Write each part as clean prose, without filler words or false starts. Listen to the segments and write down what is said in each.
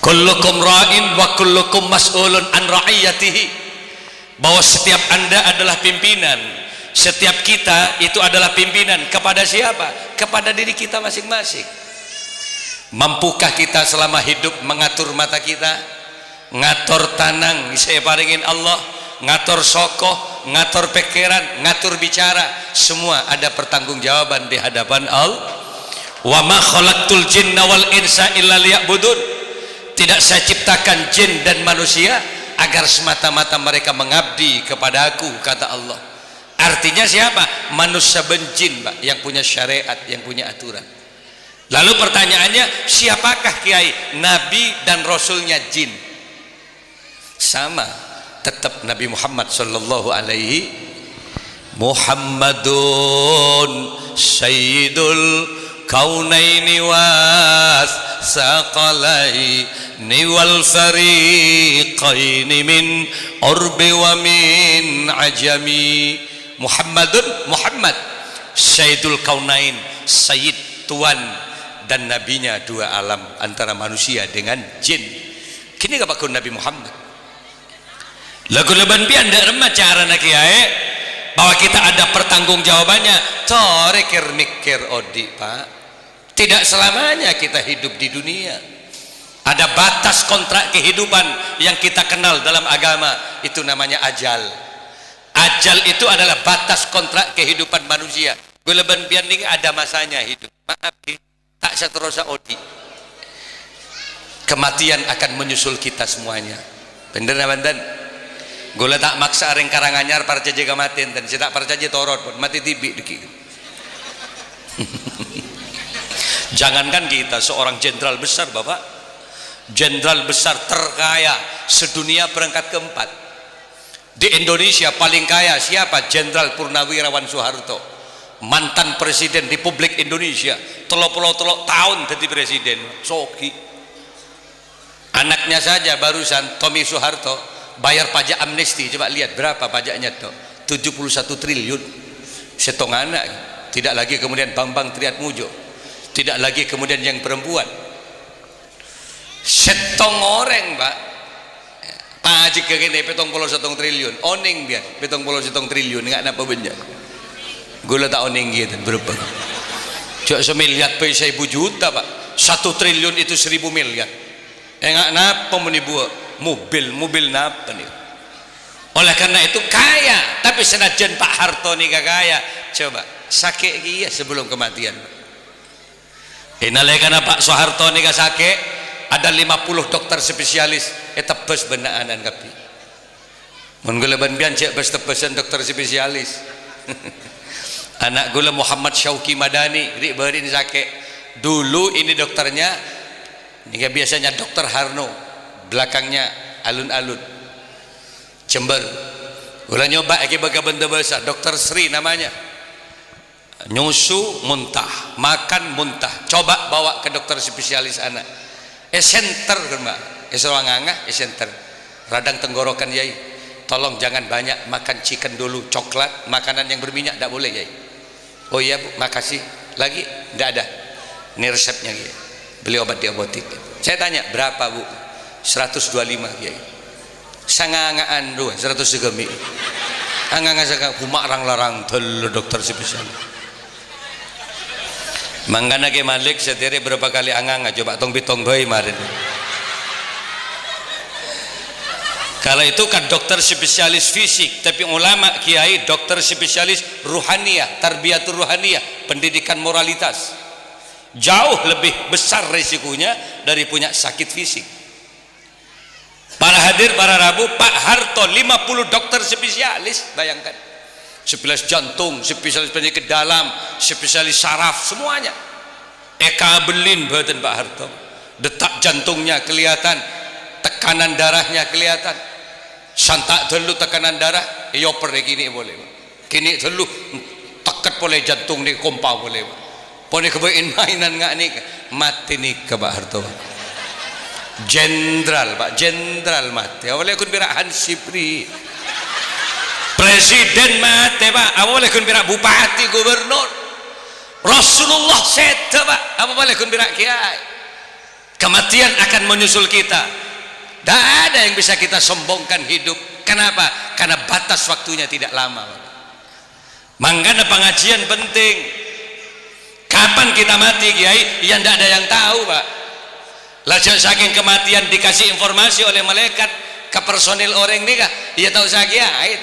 kullukum ra'in wa kullukum mas'ulun an ra'iyatihi, bahwa setiap anda adalah pimpinan, setiap kita itu adalah pimpinan. Kepada siapa? Kepada diri kita masing-masing. Mampukah kita selama hidup mengatur mata kita, ngatur tanang saya paringin Allah, ngatur sokoh, ngatur pikiran, ngatur bicara, semua ada pertanggungjawaban di hadapan Allah. Wa ma khalaqtul jinna wal insa illa liya'budun, tidak saya ciptakan jin dan manusia agar semata-mata mereka mengabdi kepada aku, kata Allah. Artinya siapa? Manusia benjin, Pak, yang punya syariat, yang punya aturan. Lalu pertanyaannya, siapakah kiai? Nabi dan rasulnya jin? Sama, tetap Nabi Muhammad sallallahu alaihi. Muhammadun sayyidul kaunaini was saqalaini wal fariqaini min urbi wa min ajami. Muhammadun, Muhammad sayyidul kaunain, sayyid, tuan dan nabinya dua alam, antara manusia dengan jin. Kini gak pakai Nabi Muhammad lagu leban pian dak remah cara nak kiai bahwa kita ada pertanggungjawabannya. Torekir mikir odi, Pak, tidak selamanya kita hidup di dunia. Ada batas kontrak kehidupan yang kita kenal dalam agama, itu namanya ajal. Ajal itu adalah batas kontrak kehidupan manusia. Gue leban pian ini ada masanya hidup. Maaf, tak seterusnya odi. Kematian akan menyusul kita semuanya. Bener na bandan? Gue tak maksa ring Karanganyar parca jaga matin dan saya tak percaya torot pun mati tibi deki. Jangankan kita, seorang jenderal besar, Bapak, jenderal besar terkaya sedunia perangkat keempat. Di Indonesia paling kaya siapa? Jenderal Purnawirawan Soeharto, mantan presiden Republik Indonesia, telok tahun jadi presiden. Soki anaknya saja barusan Tommy Soeharto bayar pajak amnesti, coba lihat berapa pajaknya tuh, 71 triliun. Setong anak, tidak lagi kemudian Bambang Triatmujo, tidak lagi kemudian yang perempuan, setong orang, Pak. Pajak kegini 71 triliun, oning biar 71 triliun, nggak napa benda. Gula tak oning gitu berapa? Cok semiliar pesa 1.000 juta, Pak. 1 triliun itu 1.000 miliar. Enggak napa menibuat mobil napa nih? Oleh karena itu kaya, tapi senajan Pak Harto nih gak kaya, coba sakit dia sebelum kematian. Inalai karena Pak Soeharto nih gak sakit, ada 50 dokter spesialis, tebes benaanan kapi. Menggulaban bian cek bes tebesan dokter spesialis. Anak gula Muhammad Syauki Madani, riberin sakit. Dulu ini dokternya, ini biasanya dokter Harno, belakangnya alun-alun Jember. Gula nyoba baga benda besar, dokter Sri namanya. Nyusu muntah, makan muntah. Coba bawa ke dokter spesialis anak. Center kan, Mbak. Seorang angah, center. Radang tenggorokan yai. Tolong jangan banyak makan chicken dulu, coklat, makanan yang berminyak tidak boleh yai. Oh iya Bu, makasih. Lagi tidak ada. Ini resepnya yai. Beli obat di apotek. Saya tanya berapa Bu? 125 yai. Sangangaan dua 100 gemi. Anganga saka kumak larang tel dokter spesialis. Manggana ke Malik setiri berapa kali anganga coba tong bitong bayi marin. Kalau itu kan dokter spesialis fisik, tapi ulama kiai dokter spesialis ruhaniyah, tarbiyatul ruhaniyah, pendidikan moralitas. Jauh lebih besar risikonya dari punya sakit fisik. Para hadir, para Rabu, Pak Harto 50 dokter spesialis, bayangkan. Spesialis jantung, spesialis penyakit dalam, spesialis saraf, semuanya. Eka belin badan Pak Harto. Detak jantungnya kelihatan, tekanan darahnya kelihatan. Santak dulu tekanan darah, yoper gini boleh. Kini dulu tekat boleh jantung ni kompa boleh. Pone kebain mainan ngak ni mati ni ke Pak Harto. Jenderal, Pak, jenderal mati. Awalnya kun birak Hansipri. Presiden mati, Pak. Apa boleh kun birak bupati, gubernur. Rasulullah seta, Pak. Apa boleh kun birak kiai. Kematian akan menyusul kita. Tidak ada yang bisa kita sombongkan hidup. Kenapa? Karena batas waktunya tidak lama. Makanya pengajian penting. Kapan kita mati, Kiai? Yang tidak ada yang tahu, Pak. Lajak saking kematian dikasih informasi oleh malaikat ke personil orang ini kah? Ia tahu saya Kiai.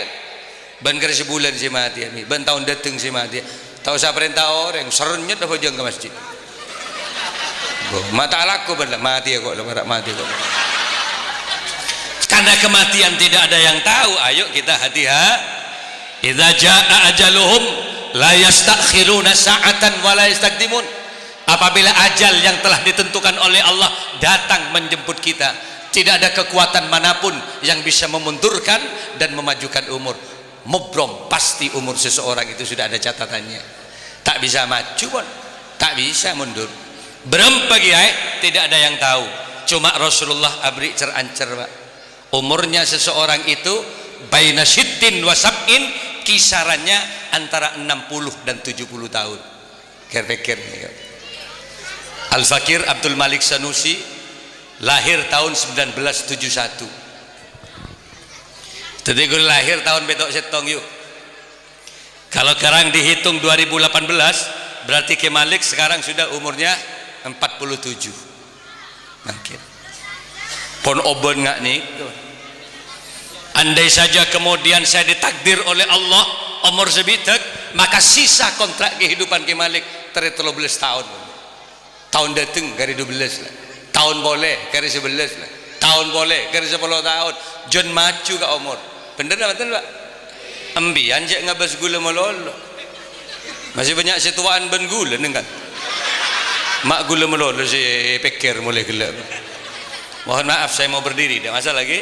Ban kira sebulan si mati, ban tahun datang si mati. Tahu saya perintah orang, serunya dah hujung ke masjid. Mata laku benar mati kok, lebarak mati kok. Karena kematian tidak ada yang tahu. Ayo kita hati-hati. Idza jaa ajaluhum la yastakhiruna sa'atan wa la yastaqdimun. Apabila ajal yang telah ditentukan oleh Allah datang menjemput kita, tidak ada kekuatan manapun yang bisa memundurkan dan memajukan umur. Mubrom, pasti umur seseorang itu sudah ada catatannya. Tak bisa maju pun, tak bisa mundur. Berapa Kiai? Tidak ada yang tahu. Cuma Rasulullah abri cerancer, Pak. Umurnya seseorang itu baina syittin wa sab'in, kisarannya antara 60 dan 70 tahun. Kira-kira ya. Al-Fakir Abdul Malik Sanusi lahir tahun 1971. Jadi gue lahir tahun betok setong yuk. Kalau sekarang dihitung 2018, berarti Ki Malik sekarang sudah umurnya 47. Mungkin. Pon obon nggak nih? Andai saja kemudian saya ditakdir oleh Allah umur sebitek, maka sisa kontrak kehidupan Ki Malik 13 tahun. Tahun dateng kari 12 lah. Tahun boleh kari 11 lah. Tahun boleh kari 10 tahun. John maju ke umur. Bener betul Pak? Ambian cek ngabas gula melolo. Masih banyak situaan ben gula kan? Mak gula melolo si pikir mulai gelap. Mohon maaf saya mau berdiri. Tidak masalah lagi.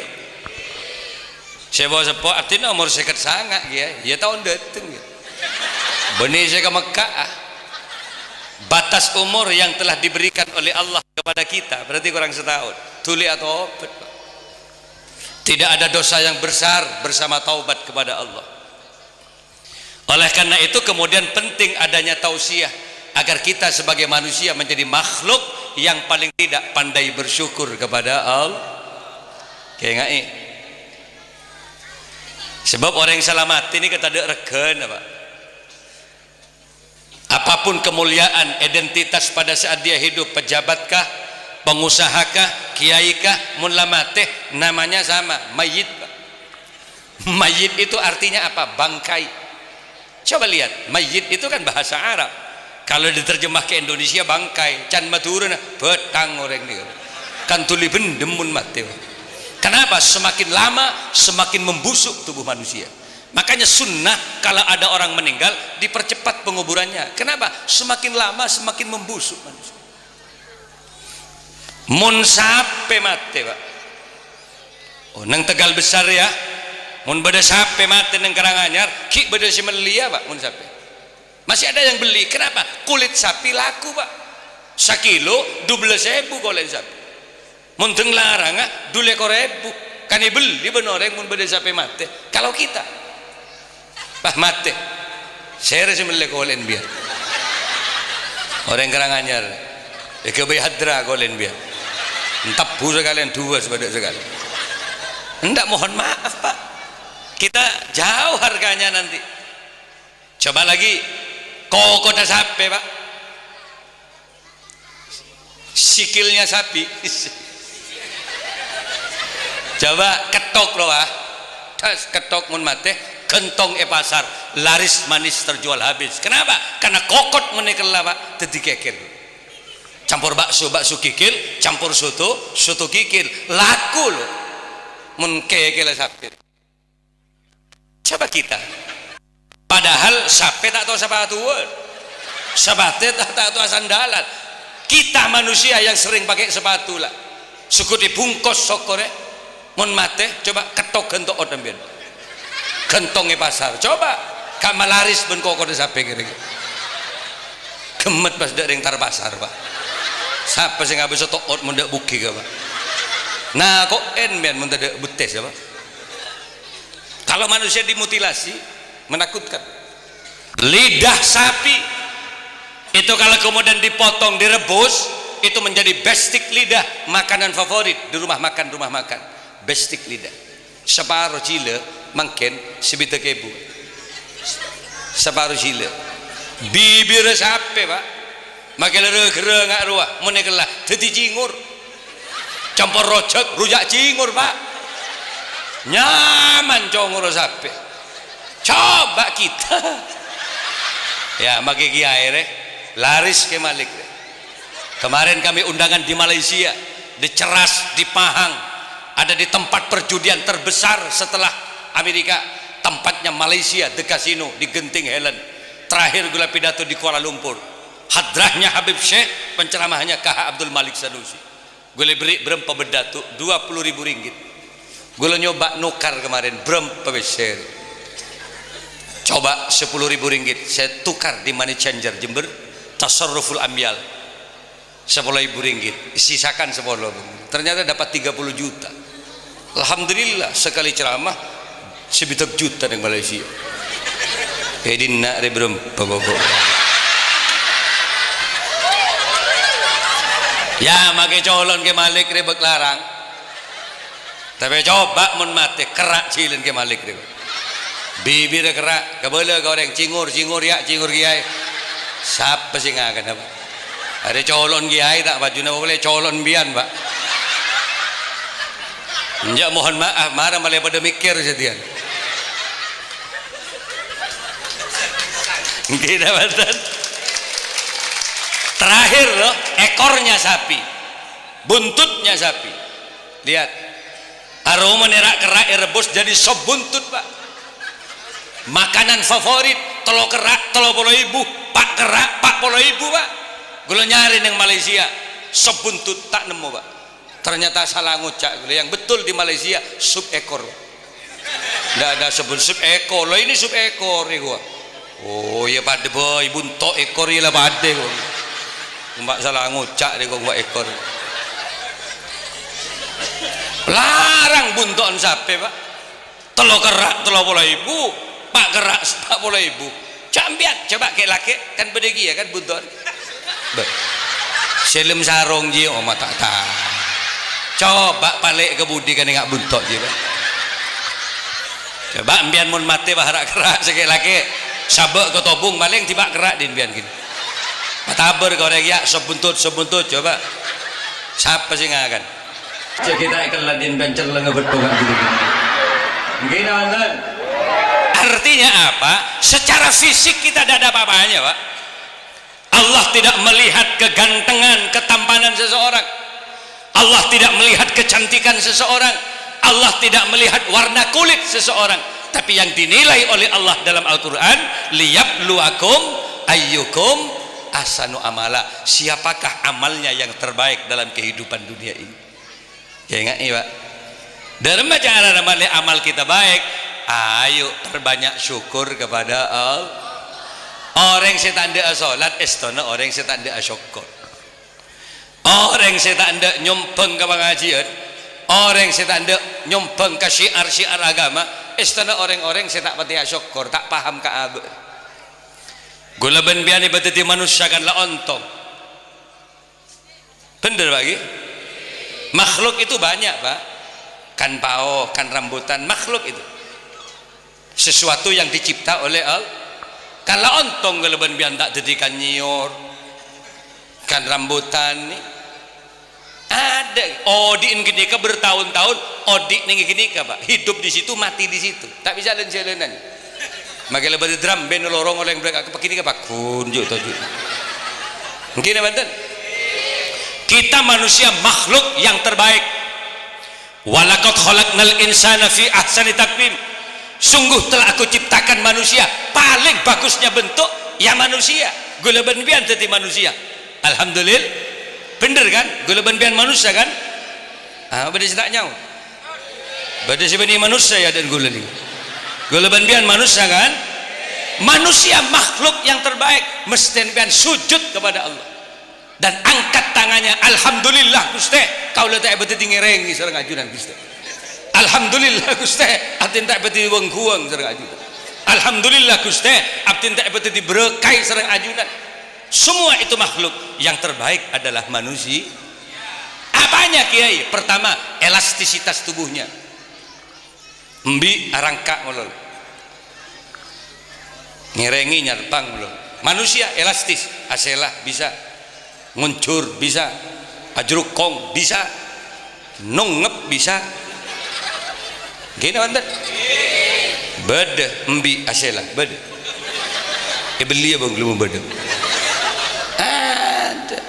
Saya bawa sepok artinya umur sekat sangat ya tahun dateng ya. Benih saya ke Mekah. Batas umur yang telah diberikan oleh Allah kepada kita berarti kurang setahun. Tuli atau obat, Pak. Tidak ada dosa yang besar bersama taubat kepada Allah. Oleh karena itu kemudian penting adanya tausiah agar kita sebagai manusia menjadi makhluk yang paling tidak pandai bersyukur kepada Allah. Kayak ngai. Sebab orang yang selamat ini kata ada regen, Pak. Apapun kemuliaan identitas pada saat dia hidup, pejabatkah, pengusahakah, kiaikah, mulamateh, namanya sama, mayit. Mayit itu artinya apa? Bangkai. Coba lihat, mayit itu kan bahasa Arab. Kalau diterjemah ke Indonesia bangkai, can maturun betang orang ini. Kan tuli bendemun mati. Kenapa? Semakin lama semakin membusuk tubuh manusia. Makanya sunnah kalau ada orang meninggal dipercepat penguburannya. Kenapa? Semakin lama semakin membusuk manusia. Mun sape mate, Pak. Oh, nang Tegal besar ya. Mun beda sape mate nang Karanganyar, ki beda si melia, Pak, mun sape. Masih ada yang beli. Kenapa? Kulit sapi laku, Pak. Sakilo 12.000 kulit sapi. Mun teng larang dule korebu. Kan beli benoreng mun beda sape mate. Kalau kita Pak mate. Saya rasa melia kulit biar. Orang Karanganyar. Kebai hadra kulit biar. Entap busa kalian dua sebadak sekali. Enggak, mohon maaf Pak, kita jauh harganya nanti. Coba lagi kokota sapi, Pak, sikilnya sapi. Coba ketok loh, tas ketok mun mate, kentong pasar laris manis terjual habis. Kenapa? Karena kokot menekel Pak, tadi kekir. Campur bakso, bakso kikil, campur soto, soto kikil, laku loh. Mun kekil sapi. Coba kita. Padahal sapi tak tahu sepatu, sepatu tak tahu sandalan. Kita manusia yang sering pakai sepatu lah. Suku dibungkus sokore, mun mate, coba ketok gentok odem ben. Gentongnya pasar, coba kamalaris ben kokor sapi kira-kira. Gemet pas dari tar pasar, Pak. Siapa sih nggak bisa tokot mendak buki ke, Pak? Nah kok ben mendak betes ya, Pak? Kalau manusia dimutilasi menakutkan. Lidah sapi itu kalau kemudian dipotong direbus itu menjadi bestik lidah, makanan favorit di rumah makan bestik lidah. Separuh cile mungkin sebita kebu, separuh cile bibir sape pak makin lere ngak ruah menekelah teti cingur campur rujak cingur pak nyaman congor sape. Coba kita ya maki kiai laris ke Malik. Kemarin kami undangan di Malaysia, di Ceras, di Pahang, ada di tempat perjudian terbesar setelah Amerika, tempatnya Malaysia, The Casino di Genting Helen. Terakhir gula pidato di Kuala Lumpur, hadrahnya Habib Syekh, penceramahnya KH Abdul Malik Sanusi. Gula beri berempa bedatu 20.000 ringgit. Gula nyoba nukar kemarin berempa besar. Coba 10.000 ringgit saya tukar di money changer Jember, tasarruful ambial 10.000 ringgit, sisakan 10. Ternyata dapat 30 juta. Alhamdulillah sekali ceramah sebitak juta di Malaysia. Edina rebrum bagogo. Ya make colon ke Malik rebek larang. Tapi coba mun mate kerak cilin ke Malik rebek. Bibir kerak, kabela goreng cingur ya, cingur kiai. Siapa sih ngakan apa? Ada colon kiai tak bajuna boleh colon bian, Pak. Enjak mohon maaf, marah malah pada mikir setian. Kita betul. Terakhir loh, ekornya sapi, buntutnya sapi. Lihat, aroma nerak kerak rebus jadi sop buntut, Pak. Makanan favorit telur kerak, telur polo ibu, pak kerak, pak polo ibu, Pak. Gula nyari yang Malaysia sop buntut tak nemu, Pak. Ternyata salah ngucap. Yang betul di Malaysia sup ekor. Tidak ada sebut sup ekor. Lo ini sup ekor nih gua. Oh ya pada boy buntok ekor ya lah pada gua. Mbak salah ngucap deh gua ekor. Larang buntokan sapi, Pak. Telur kerak, telur polo ibu. Pak gerak pak bola ibu cambian coba kayak laki kan bedegi ya kan bunton selim sarong ji oh mata tak coba balik ke budi kan nggak buntot ji coba ambian mun mati baharak kerak sekali laki sabak ke tobung paling tiba kerak din bian gini taber kau ya sebuntut coba siapa sih nggak kan kita ikan ladin bencer lengan bertungan dulu mungkin aman. Artinya apa? Secara fisik kita tidak ada apa-apanya, Pak. Allah tidak melihat kegantengan, ketampanan seseorang. Allah tidak melihat kecantikan seseorang. Allah tidak melihat warna kulit seseorang. Tapi yang dinilai oleh Allah dalam Al-Quran, liyabluwakum ayyukum ahsanu amala. Siapakah amalnya yang terbaik dalam kehidupan dunia ini? Ya ingat nih, Pak. Dalam cara amal kita baik. Ayo perbanyak syukur kepada Allah. Orang setan dia salat istana orang setan dia syukur. Orang setan dia nyumpeng ke pengajian. Orang setan dia nyumpeng ke syiar-syiar agama. Istana orang-orang setan pati syukur, tak paham ke abu. Gula ben biani betiti manusia kan la ontong. Bener bagi? Makhluk itu banyak, Pak. Kan pao, kan rambutan, makhluk itu. Sesuatu yang dicipta oleh Allah. Kalau ontong geleban bian tak dedikan nyior kan rambutan nih ada odi gini ke bertahun-tahun odi nih gini ke Pak hidup di situ mati di situ tak bisa dan jalanan makin lebar drum band lorong oleh yang mereka kepakini ke Pak kunjuk tujuh mungkin ya banten kita manusia makhluk yang terbaik walaqad khalaqnal insana fi ahsani taqwim. Sungguh telah aku ciptakan manusia paling bagusnya bentuk ya manusia gula benbian tadi manusia alhamdulillah bener kan gula benbian manusia kan beda tak nyaw beda sebenarnya manusia ya dan gula benbian manusia kan manusia makhluk yang terbaik mesti benbian sujud kepada Allah dan angkat tangannya alhamdulillah Gusti kau letak beti tinggi rengi serang ajunan Gusti alhamdulillah Gusti abdin tak beti wengkuang serang ajunan alhamdulillah Gusti abdin tak beti berkai serang ajunan semua itu makhluk, yang terbaik adalah manusia. Apanya Kiai? Pertama, elastisitas tubuhnya. Mbi arangka ngolol, ngerengi nyarpang ngolol. Manusia elastis, aselah bisa, nguncur bisa, ajrukong bisa, nongep bisa. Gini wonten? Bede mbi aselah bede. Beli abang belum bede. Ada.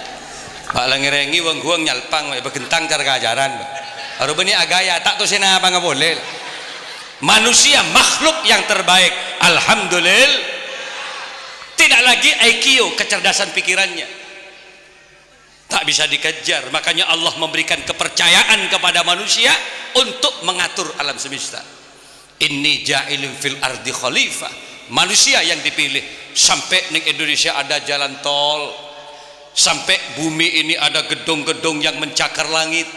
Pak ngerengi wong guang nyalpang, begentang cara keajaran. Aru beni agaya tak tuh sena apa nggak boleh. Manusia makhluk yang terbaik, alhamdulillah. Tidak lagi IQ, kecerdasan pikirannya tak bisa dikejar. Makanya Allah memberikan kepercayaan kepada manusia untuk mengatur alam semesta. Inni ja'ilun fil ardi khalifah. Manusia yang dipilih. Sampai di Indonesia ada jalan tol, sampai bumi ini ada gedung-gedung yang mencakar langit.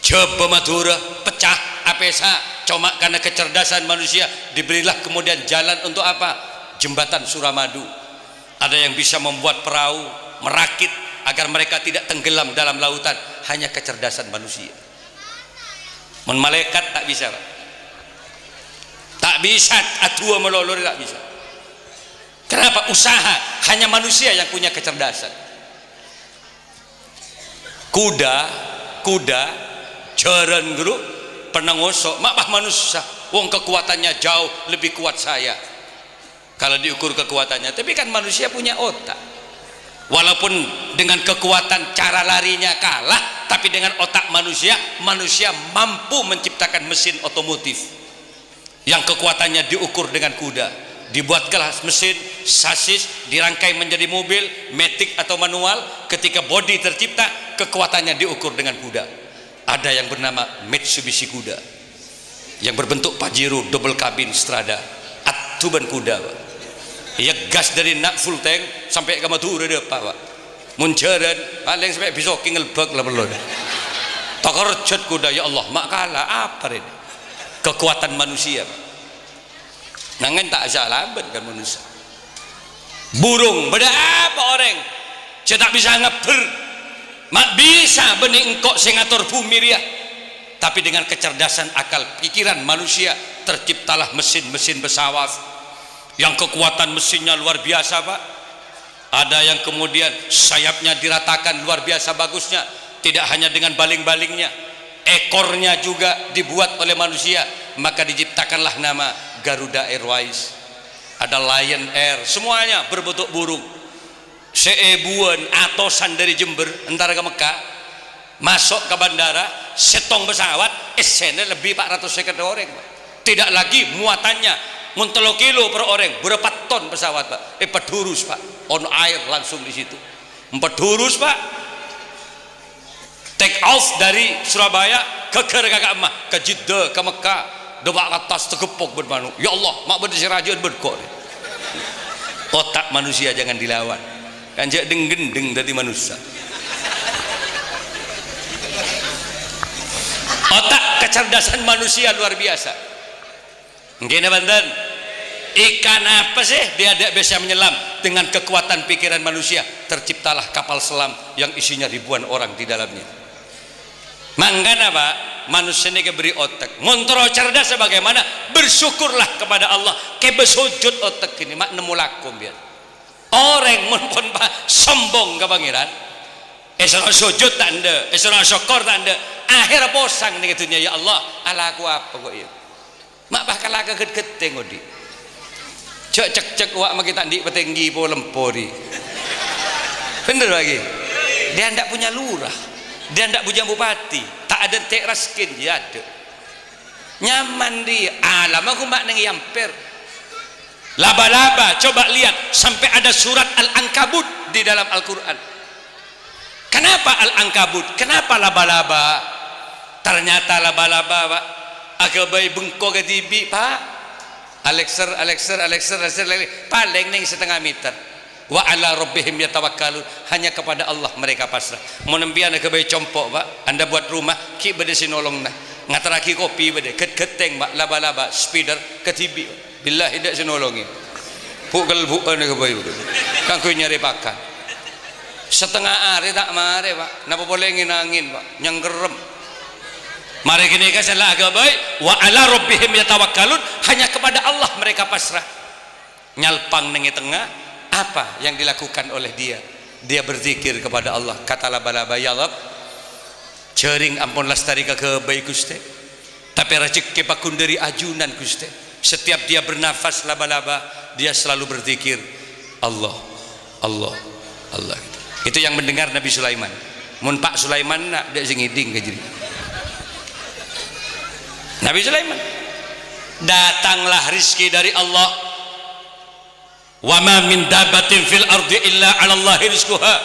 Coba Madura pecah apesa, cuma karena kecerdasan manusia diberilah kemudian jalan untuk apa? Jembatan Suramadu. Ada yang bisa membuat perahu, merakit agar mereka tidak tenggelam dalam lautan. Hanya kecerdasan manusia. Malaikat tak bisa, Pak. Tak bisa, atua melolor tak bisa. Kenapa? Usaha. Hanya manusia yang punya kecerdasan. Kuda jaran guru pernah ngosok mak manusia wong kekuatannya jauh lebih kuat saya kalau diukur kekuatannya. Tapi kan manusia punya otak, walaupun dengan kekuatan cara larinya kalah, tapi dengan otak manusia mampu menciptakan mesin otomotif yang kekuatannya diukur dengan kuda. Dibuatkanlah mesin, sasis, dirangkai menjadi mobil, matic atau manual. Ketika bodi tercipta, kekuatannya diukur dengan kuda. Ada yang bernama Mitsubishi kuda, yang berbentuk Pajero double cabin strada, atuban kuda, Pak. Ya gas dari nak full tank sampai ke Madura dia Pak. Muncaran paling sampai besok ngelbak lah belum. Takarjat kuda, ya Allah, mak kalah apa ini? Kekuatan manusia, Pak. Nangan tak salah kan manusia. Burung beda apa orang? Saya tak bisa ngeper. Mak bisa benih engkok sengator bumi dia. Tapi dengan kecerdasan akal pikiran manusia terciptalah mesin-mesin pesawat yang kekuatan mesinnya luar biasa, Pak. Ada yang kemudian sayapnya diratakan luar biasa bagusnya, tidak hanya dengan baling-balingnya, ekornya juga dibuat oleh manusia. Maka diciptakanlah nama Garuda Airways, ada Lion Air, semuanya berbentuk burung. Seebuan atosan dari Jember entar ke Mekah, masuk ke bandara, setong pesawat, esene lebih 450 orang, Pak. Tidak lagi muatannya muntelo kilo per orang, berapa ton pesawat, Pak. Pedurus, Pak, on air langsung di situ. Pedurus, Pak, take off dari Surabaya ke kakak emak, ke Jeddah, ke Mekah, dobak atas tegepok bermanu. Ya Allah, mak berdesirajon berkor. Otak manusia jangan dilawan. Kanjak deng-gendeng dari manusia. Otak kecerdasan manusia luar biasa. Gini banten, ikan apa sih dia tidak bisa menyelam? Dengan kekuatan pikiran manusia terciptalah kapal selam yang isinya ribuan orang di dalamnya. Mangkana Pak, manusia ini beri otak. Montro cerdas sebagaimana bersyukurlah kepada Allah. Kebesujud otak ini mak nemu lakum biar. Orang pun sombong ke pangeran, esok sujud tak ada, esok syukur tak ada, akhir posang nih gitunya. Ya Allah, ala aku apa kok ya? Mak bakal agak get-geteng odi. Cek wak mak kita di petinggi po lempori. Bener lagi. Dia ndak punya lurah, dia ndak punya bupati, tak ada teraskin dia ada. Nyaman dia, alam aku mak neng yamper. Laba-laba, coba lihat sampai ada surat Al-Ankabut di dalam Al-Quran. Kenapa Al-Ankabut? Kenapa laba-laba? Ternyata laba-laba, Pak, agak bayi bengkok ke tibi, Pak. Alexer, paling ning setengah meter. Wa ala rabbihim yatawakkalun, hanya kepada Allah mereka pasrah. Mau nembian ke bayi compok, Pak. Anda buat rumah, ki bede sinolong nah. Ngataraki kopi bede, geteng, Pak, laba-laba, spider ke tibi. Billah tidak sinolongi. pukul-pukul ke bayu kan ku nyari pakan setengah hari tak mare Pak napa boleh angin Pak nyenggerem mari gini kan salah agak baik wa ala rabbihim yatawakkalun hanya kepada Allah mereka pasrah nyalpang nengi tengah apa yang dilakukan oleh dia berzikir kepada Allah kata laba-laba ya Allah cering ampun lestari ke baik Gusti tapi rezeki pakun dari ajunan Gusti setiap dia bernafas laba-laba dia selalu berzikir Allah Allah Allah itu yang mendengar Nabi Sulaiman mun Pak Sulaiman nak dia singiding ke jadi Nabi Sulaiman datanglah rizki dari Allah wa ma min dabatin fil ardi illa 'ala Allahi rizquha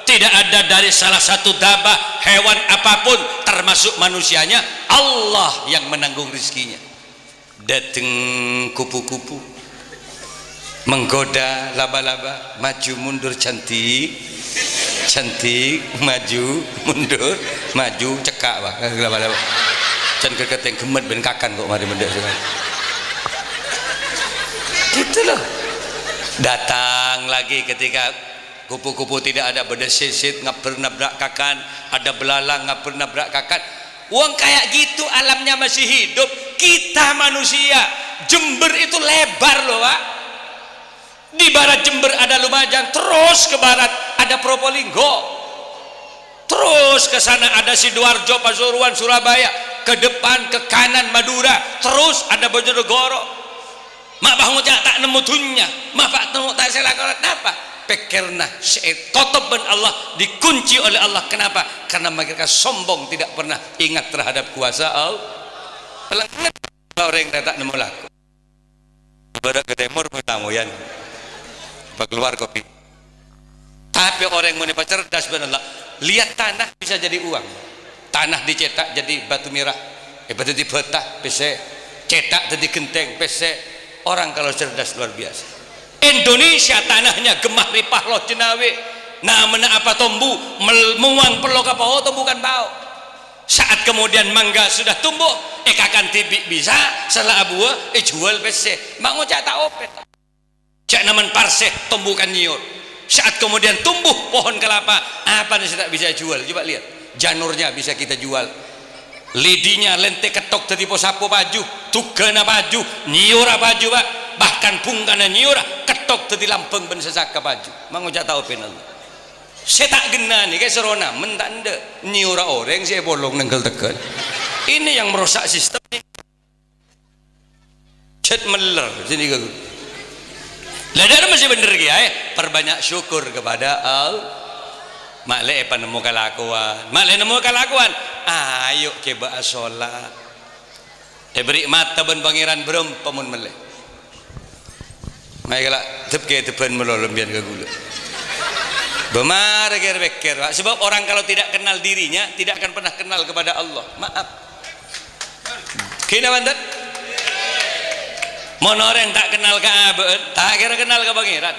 tidak ada dari salah satu dabah hewan apapun termasuk manusianya Allah yang menanggung rizkinya dateng kupu-kupu menggoda laba-laba maju mundur cantik maju mundur maju cekak Pak laba-laba can keketeng gemet ben kakan kok mari mendek sekali gitu loh datang lagi ketika kupu-kupu tidak ada berdesit nabrak kakan ada belalang nabrak kakan uang kayak gitu alamnya masih hidup kita manusia Jember itu lebar loh Pak di barat Jember ada Lumajang terus ke barat ada Probolinggo terus ke sana ada Sidoarjo Pasuruan Surabaya ke depan ke kanan Madura terus ada Bojonegoro mak bahung tak nemu dunya mak pak nemu tak selakorat apa pikirna kotob ben Allah dikunci oleh Allah kenapa karena mereka sombong tidak pernah ingat terhadap kuasa Allah pelanggan orang yang tak nemu laku badak ke timur tamu yan keluar kopi tapi orang yang mau cerdas benar lihat tanah bisa jadi uang tanah dicetak jadi batu merah batu dibetah PC cetak jadi genteng PC orang kalau cerdas luar biasa Indonesia tanahnya gemah ripah loh jenawe nah mena apa tombu muang perlo kapau tumbukan bau saat kemudian mangga sudah tumbuh kakan tibik bisa salah abu jual PC mau cak tak opet cak naman parseh tumbukan nyiur saat kemudian tumbuh pohon kelapa apa yang tidak bisa jual coba lihat janurnya bisa kita jual lidinya lente ketok tadi posapo baju tugana baju nyiura baju Pak bahkan bungkana nyiura ketok tadi lampeng ben sesaka baju mangucap tahu penal saya tak gena nih kayak serona mentanda nyiura orang saya bolong nengkel tekan ini yang merusak sistem cet meler sini ke ladar masih bener ya perbanyak syukur kepada Allah maklek apa nemu kelakuan ayo coba sholat beri mata ben pangeran berom pamun melek mai kala tepke tepen melolom biar ke gula bemar ger sebab orang kalau tidak kenal dirinya tidak akan pernah kenal kepada Allah maaf kena bantet mon orang tak kenal Ka'bah tak kira kenal ke pangeran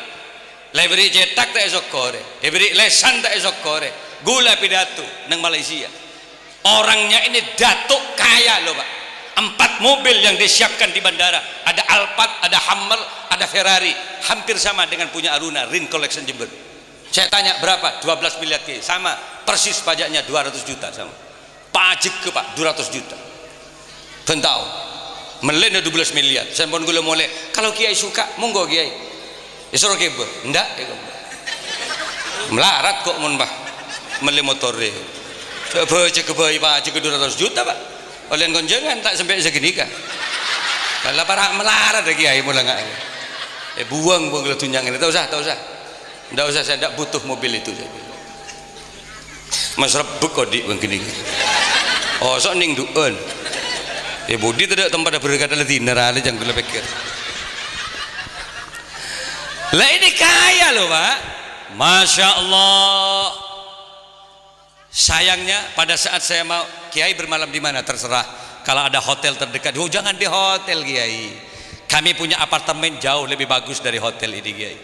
beri cetak tak esok kore beri lesan tak esok kore gula pidato nang Malaysia orangnya ini datuk kaya loh Pak 4 mobil yang disiapkan di bandara ada Alphard ada Hummer ada Ferrari hampir sama dengan punya Aruna Rin Collection Jember saya tanya berapa 12 miliar ke sama persis pajaknya 200 juta sama pajak ke Pak 200 juta bentau melenda 12 miliar saya pun gula mulai kalau Kiai suka monggo Kiai disuruh kebo enggak melarat kok mun Pak meli motor deh coba cek bayi Pak cek 200 juta Pak oleh konjangan tak sampai segini kan kalau para melarat lagi Kiai mulai enggak buang kalau tunjangan itu tak usah saya tidak butuh mobil itu mas rebek kodik begini oh sok ning duun budi tidak tempat berkata lebih nerali jangan gula pikir lah ini kaya loh Pak Masya Allah sayangnya pada saat saya mau Kiai bermalam di mana terserah kalau ada hotel terdekat jangan di hotel Kiai kami punya apartemen jauh lebih bagus dari hotel ini Kiai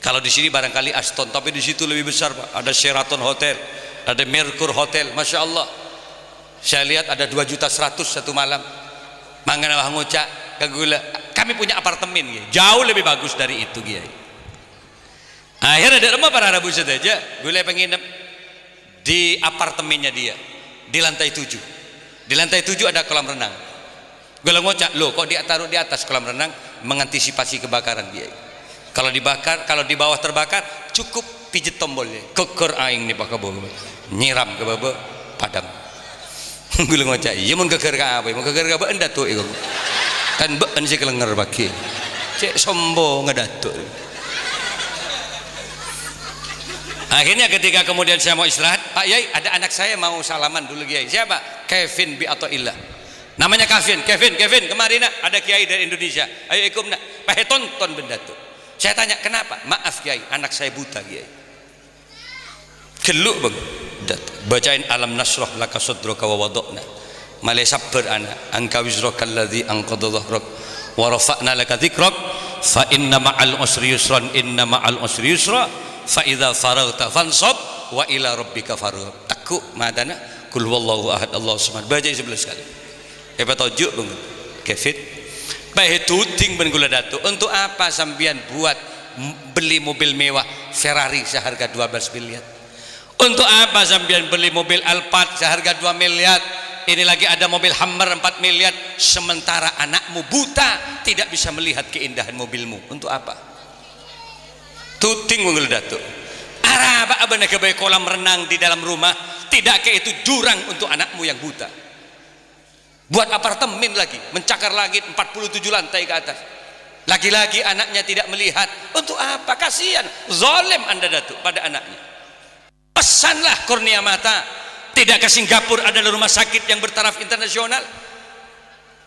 kalau di sini barangkali Aston tapi di situ lebih besar Pak ada Sheraton Hotel ada Merkur Hotel Masya Allah saya lihat ada 2.100.000 satu malam mangana ngucak kagula kami punya apartemen Kiai. Jauh lebih bagus dari itu Kiai. Akhirnya ada rumah para Rabu saja gue pengen di apartemennya dia di lantai 7. Di lantai 7 ada kolam renang. Gue ngocak, loh kok dia taruh di atas kolam renang? Mengantisipasi kebakaran Kiai. Kalau dibakar, kalau di bawah terbakar, cukup pijit tombolnya. Keker aing nih pakai bau, nyiram ke bawah padam. Gue ngocak, iya mau keker ke apa? Mau keker ke apa? Enggak tuh, kan ben sih kelenger bagi. Cek sombong ngedatuk. Akhirnya ketika kemudian saya mau istirahat, Pak Yai, ada anak saya mau salaman dulu Kiai. Siapa? Kevin bi atau Illah. Namanya Kevin kemarin ada Kiai dari Indonesia. Ayo ikut nak. Pak tonton benda tuh. Saya tanya kenapa? Maaf Kiai, anak saya buta Kiai. Geluk bang. Bacain alam nasrah laka sadraka wa wada'na. Malai sabar anak. Angka wizraka alladzi anqadha dhahrak wa rafa'na laka dzikrak fa inna ma'al usri yusran inna ma'al usri yusra fa idza faragta fansab wa ila rabbika farghab. Takuk madana kul huwallahu ahad Allahu samad. Baca 11 kali. Apa tajuk bang Kevin? Baik tuding ben gula datu. Untuk apa sampean buat beli mobil mewah Ferrari seharga 12 miliar? Untuk apa sampean beli mobil Alphard seharga 2 miliar? Ini lagi ada mobil Hummer 4 miliar, sementara anakmu buta tidak bisa melihat keindahan mobilmu. Untuk apa? Tuding bang gula datu. Araba abana kebaik kolam renang di dalam rumah, tidak kayak itu jurang untuk anakmu yang buta. Buat apartemen lagi, mencakar langit 47 lantai ke atas. Lagi-lagi anaknya tidak melihat. Untuk apa? Kasihan, zalim Anda Datuk pada anaknya. Pesanlah kurnia mata. Tidak ke Singapura adalah rumah sakit yang bertaraf internasional.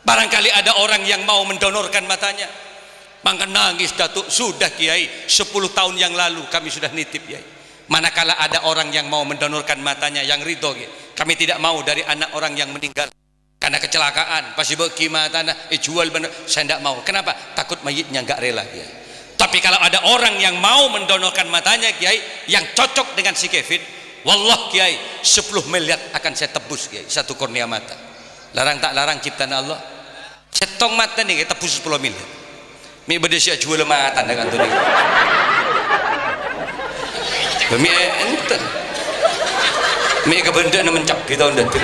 Barangkali ada orang yang mau mendonorkan matanya. Maka nangis Datuk, sudah Kiai, 10 tahun yang lalu kami sudah nitip Kiai. Manakala ada orang yang mau mendonorkan matanya yang ridho Kiai. Kami tidak mau dari anak orang yang meninggal karena kecelakaan, pasti berkimah tanah, jual benar, saya tidak mau. Kenapa? Takut mayitnya nggak rela Kiai. Tapi kalau ada orang yang mau mendonorkan matanya Kiai, yang cocok dengan si Kevin, wallah Kiai, 10 miliar akan saya tebus Kiai, satu kornea mata. Larang tak larang ciptaan Allah. Setong mata nih kita tebus 10 miliar. Mi berdesya jual mata dengan tu nih. Mi ente. Mi kebenda nak mencap kita unda tu.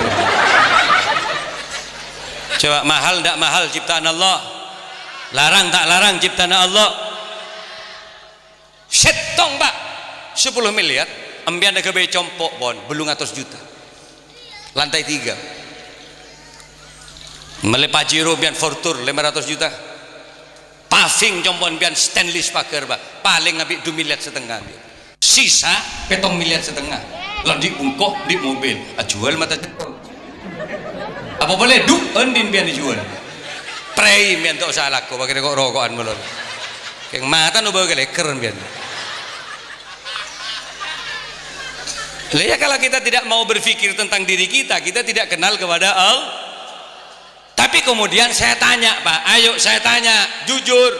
Coba mahal tak mahal ciptaan Allah? Larang tak larang ciptaan Allah? Setong pak 10 miliar ambian ada kebaya compok bon belum 100 juta lantai 3 melepajiro bian fortur 500 juta paving compon bian stainless pagar pak paling ngambil 2 miliar setengah sisa petong miliar setengah lalu dibungkok di mobil jual mata apa boleh duk endin biar dijual prei biar tak usah laku pakai kok rokokan melon yang mata nu bawa keren biar ya kalau kita tidak mau berpikir tentang diri kita tidak kenal kepada Allah. Tapi kemudian saya tanya Pak, ayo saya tanya jujur,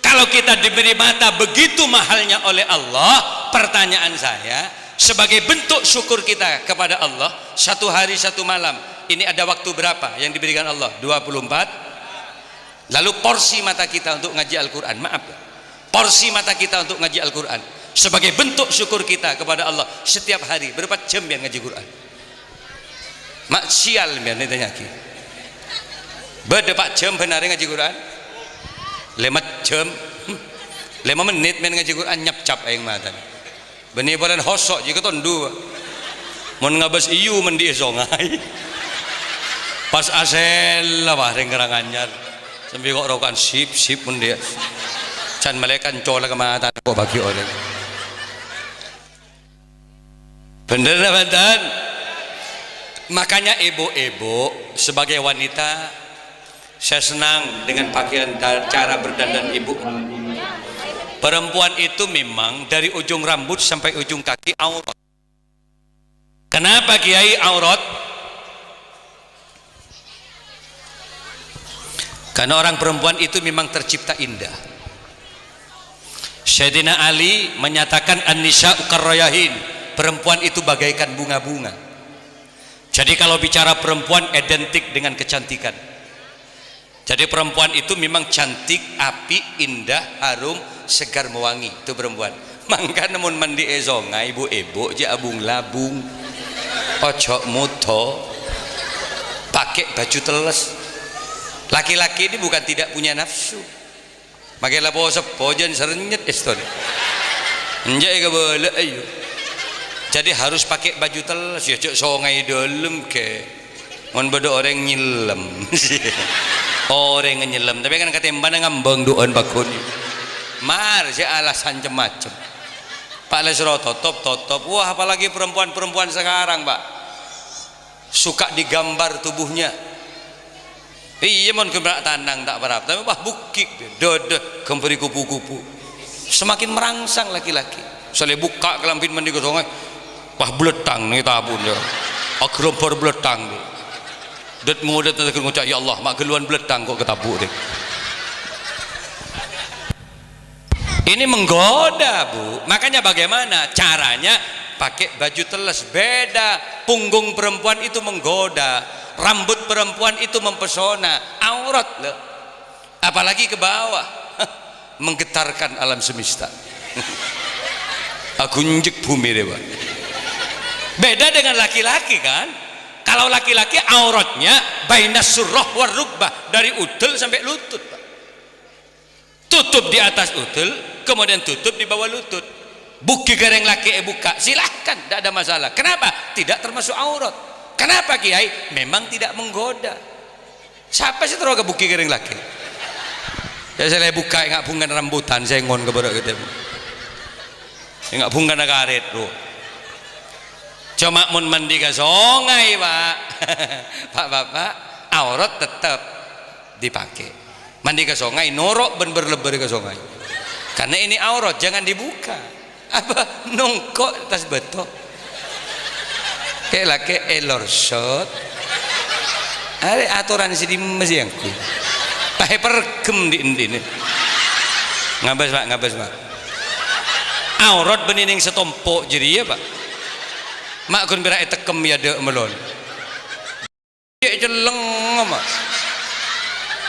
kalau kita diberi mata begitu mahalnya oleh Allah, pertanyaan saya sebagai bentuk syukur kita kepada Allah, satu hari satu malam ini ada waktu berapa yang diberikan Allah? 24. Lalu porsi mata kita untuk ngaji Al-Quran, maaf ya, porsi mata kita untuk ngaji Al-Quran sebagai bentuk syukur kita kepada Allah setiap hari berapa jam yang ngaji Quran? Mak sial biar ditanya lagi berapa jam benar ngaji Quran? 5 jam 5 menit main ngaji Quran nyap cap aing mata benih badan hosok jika tondu mau ngabas iyu mendi songai pas asel lah wah ringgerang anyar sambil kok rokan sip mendi can malaikat cola ke mata kok bagi orang bener bener. Makanya ibu-ibu sebagai wanita saya senang dengan pakaian cara berdandan ibu. Perempuan itu memang dari ujung rambut sampai ujung kaki aurat. Kenapa Kiai aurat? Karena orang perempuan itu memang tercipta indah. Sayyidina Ali menyatakan an-nisa'u karrayahin, perempuan itu bagaikan bunga-bunga. Jadi kalau bicara perempuan identik dengan kecantikan. Jadi perempuan itu memang cantik, api, indah, harum, segar mewangi. Itu perempuan. Mangka namun mandi zongai ibu-ibu je abung labung. Ojo muto. Pakai baju teles. Laki-laki ini bukan tidak punya nafsu. Makai lapo sepo jan serenyet eston. Enjak ke boleh ayo. Jadi harus pakai baju teles ya cok songai dalam ke. Mon bedo orang nyilem. Orang nyelam tapi kan kata mana ngambang doan bakun mar si alasan macam Pak Lesro totop wah apalagi perempuan sekarang Pak suka digambar tubuhnya iya mon kebrak tanang tak berapa tapi wah bukik dode kembali kupu-kupu semakin merangsang laki-laki soalnya buka kelampin mandi gosongan wah beletang nih tabun ya agrompor beletang nih dat muda tadi ngucap ya Allah mak geluan beletang kok ketabuk deh. Ini menggoda Bu. Makanya bagaimana caranya? Pakai baju teles. Beda. Punggung perempuan itu menggoda, rambut perempuan itu mempesona, aurat loh. Apalagi ke bawah menggetarkan alam semesta. Aku njek bumi deh Pak. Beda dengan laki-laki kan. Kalau laki-laki auratnya bainas surrah war rukbah dari udel sampai lutut Pak. Tutup di atas udel kemudian tutup di bawah lutut. Buki gareng laki buka silahkan tidak ada masalah. Kenapa? Tidak termasuk aurat. Kenapa Kiai? Memang tidak menggoda. Siapa sih terus ke buki gareng laki? Ya saya buka enggak bungan rambutan saya ngon ke barak gitu. Enggak bungan karet bro. Cuma mun mandi ke sungai Pak. Pak Bapak aurat tetap dipakai mandi ke sungai norok ben berlebar ke sungai karena ini aurat jangan dibuka apa nongkok tas betok kayak laki elor shot ada aturan si di mesiangku pakai pergem di ini ngabas Pak aurat benining setompok jadi ya Pak mak kun bira tekem ya dek melon dia jeleng mak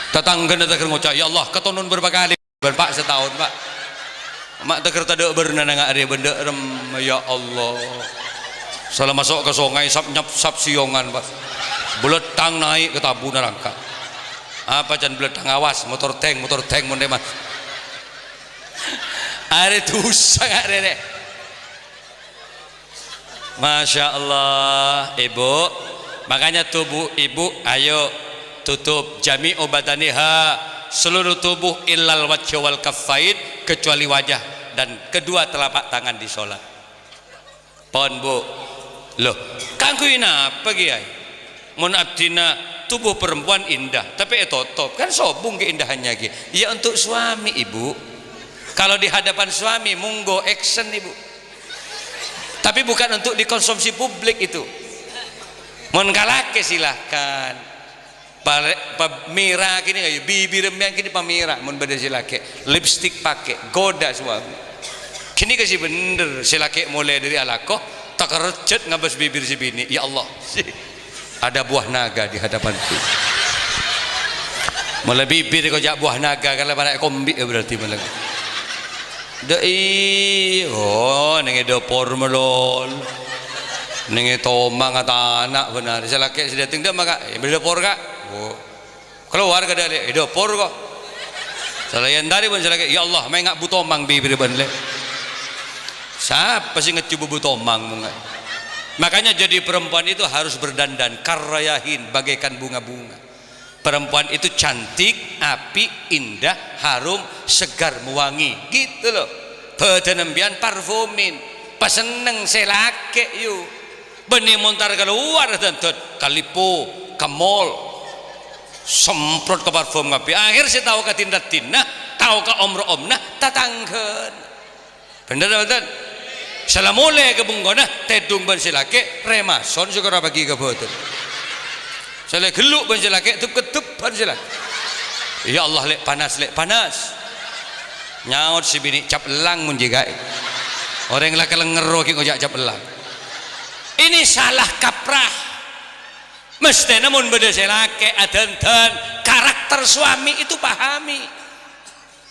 tetangga nak ngucap ya Allah ketonun berapa kali Pak setahun Pak mak teker tade bernana ngak dia benda rem ya Allah salah masuk ke sungai sap nyap sap siongan Pak beletang naik ke tabu neraka apa jangan beletang awas motor tank monde mas ada dosa ngak deh Masya Allah Ibu makanya tubuh Ibu ayo tutup jami'u badaniha seluruh tubuh illal wajh wal kaffain kecuali wajah dan kedua telapak tangan di sholat pon Bu loh kangkuin apa Kiai mun abdina tubuh perempuan indah tapi top kan sobung keindahannya Ki ya untuk suami Ibu kalau di hadapan suami monggo action Ibu tapi bukan untuk dikonsumsi publik itu mun kalake silahkan pamira kini kayu bibir yang kini pamira mun beda silake lipstick pakai goda suami kini kasih bener silake mulai dari alakoh tak recet ngabas bibir si bini ya Allah ada buah naga di hadapanku mulai bibir kau jak buah naga kalau pada kombi berarti mulai dei oh nengi dopor melol nengi tomang atau anak benar saya laki sudah tinggal maka berdopor kak oh keluar ke dari dopor kok selain dari pun saya laki ya Allah main ngak butomang bibir banle siapa sih ngecubu butomang mungai makanya jadi perempuan itu harus berdandan karayahin bagaikan bunga-bunga perempuan itu cantik, api, indah, harum, segar, mewangi gitu loh pedenembian parfumin pas seneng selake yuk benih montar keluar dan kalipo kamol semprot ke parfum ngapi akhir saya tahu ke tindak tahu ke omna tatangken bener salamule ke bunggona tedung ban selake remason syukur bagi ke betul saya geluk ban selake tup ban selake ya Allah lek panas nyaut si bini cap elang mun jigai orang laki lengero ki ngojak cap elang ini salah kaprah mesti namun beda selake adantan karakter karakter suami itu pahami,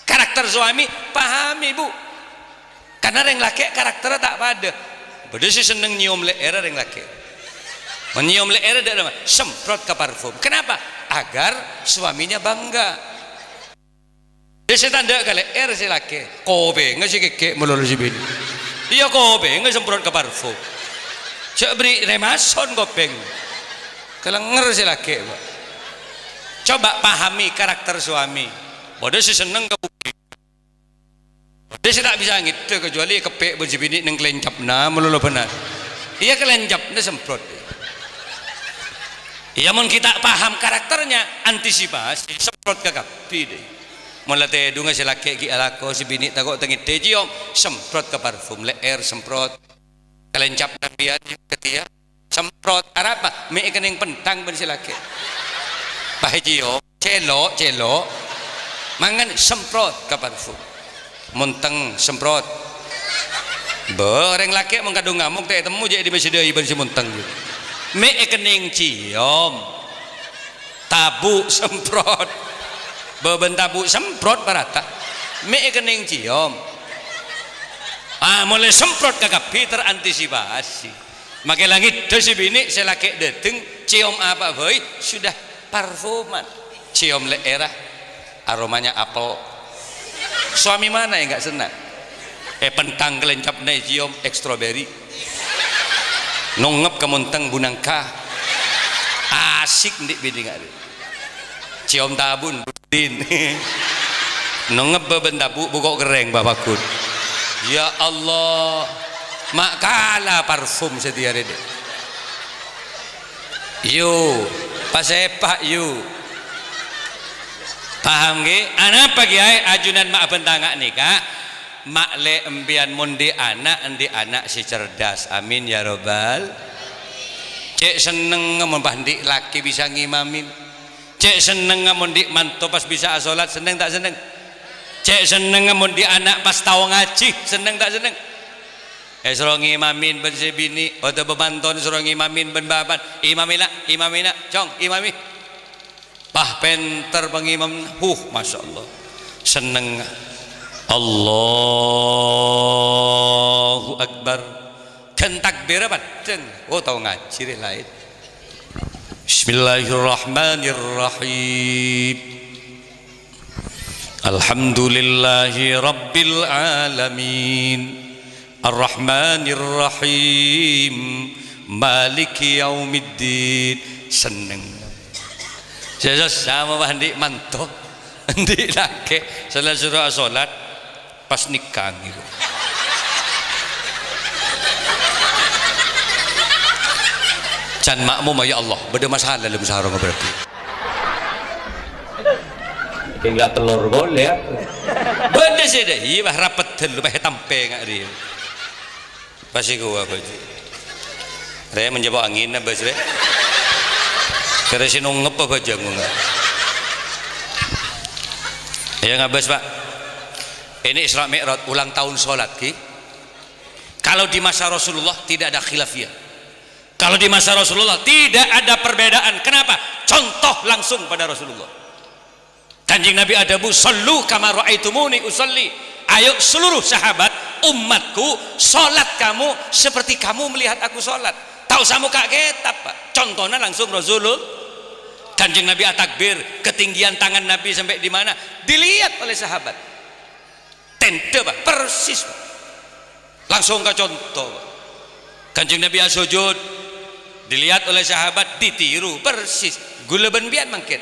karakter suami pahami bu, karena yang laki karakternya tak pada. Beda sih seneng nyium leher yang laki, menyium leher ada apa? Semprot ke parfum. Kenapa? Agar suaminya bangga. Dia tanda ke leher si laki, kobe nggak sih keke melulu si bini. Iya kobe nggak semprot ke parfum. Cak beri remason kopeng, kelenger si laki. Coba pahami karakter suami. Beda sih seneng ke bukit. Dia tidak bisa gitu kecuali kepek bersibini neng kelencap na melulu benar. Iya kelencap na semprot. Iya mun kita paham karakternya, antisipasi semprot ke kapi deh. Mulai teh dunga si laki ki alako si bini takut tengit tejiom semprot ke parfum leher semprot kelencap na biar ketia semprot apa me kening pentang ben si laki. Pahejiom celo mangan semprot ke parfum. Munteng semprot bareng laki mengkadung ngamuk teh temu jadi di masjid iban si munteng gitu. Me kening ciom tabu semprot beben tabu semprot parata me kening ciom mulai semprot kakak Peter antisipasi makai langit dosi bini saya laki dateng ciom apa boy sudah parfuman ciom leerah aromanya apel. Suami mana yang nggak senang? Pentang kelencap cium strawberry, nongep kemunteng bunangka, asik ndik bini nggak? Cium tabun, budin, nongep beben tabu bukok gereng babakun. Ya Allah, mak kalah parfum setiap hari. Yo, pasepak yo. Paham ge? Anak pagi ajunan mak bentangak nikah mak le embian mundi anak si cerdas amin ya robbal. Cek seneng ngamun dik laki bisa ngimamin, cek seneng ngamun dik mantu pas bisa asolat seneng tak seneng, cek seneng ngamun dik anak pas tau ngaji seneng tak seneng. Suruh ngimamin ben si bini atau bebanton suruh ngimamin ben baban imamina cong imami pah penter pengimam masya Allah seneng. Allahu Akbar kan takbir apa tahu ngaji lain. Bismillahirrahmanirrahim. Alhamdulillahi rabbil alamin arrahmanirrahim maliki yaumiddin. Seneng saya sama mandi manto nanti laki salah suruh sholat pas nikah gitu. Can makmum ya Allah beda masalah dalam sarung berarti kayak nggak telur boleh ya beda sih deh iya bah rapet dulu bah tampe nggak dia pasti gua baju saya menjebak angin apa sih karena si nongep apa aja nggak ya nggak bos pak ini Isra Mi'raj ulang tahun sholat ki. Kalau di masa Rasulullah tidak ada khilafiyah, kalau di masa Rasulullah tidak ada perbedaan. Kenapa? Contoh langsung pada Rasulullah. Kanjeng Nabi adabu sallu kama ra'aitumuni usalli. Ayo seluruh sahabat umatku sholat kamu seperti kamu melihat aku sholat. Tahu samu kak kitab pak contohnya langsung Rasulullah. Kanjeng Nabi atakbir ketinggian tangan Nabi sampai di mana dilihat oleh sahabat tente pak persis pak. Langsung ke contoh pak. Kanjeng Nabi sujud dilihat oleh sahabat ditiru persis gula benbian mangkit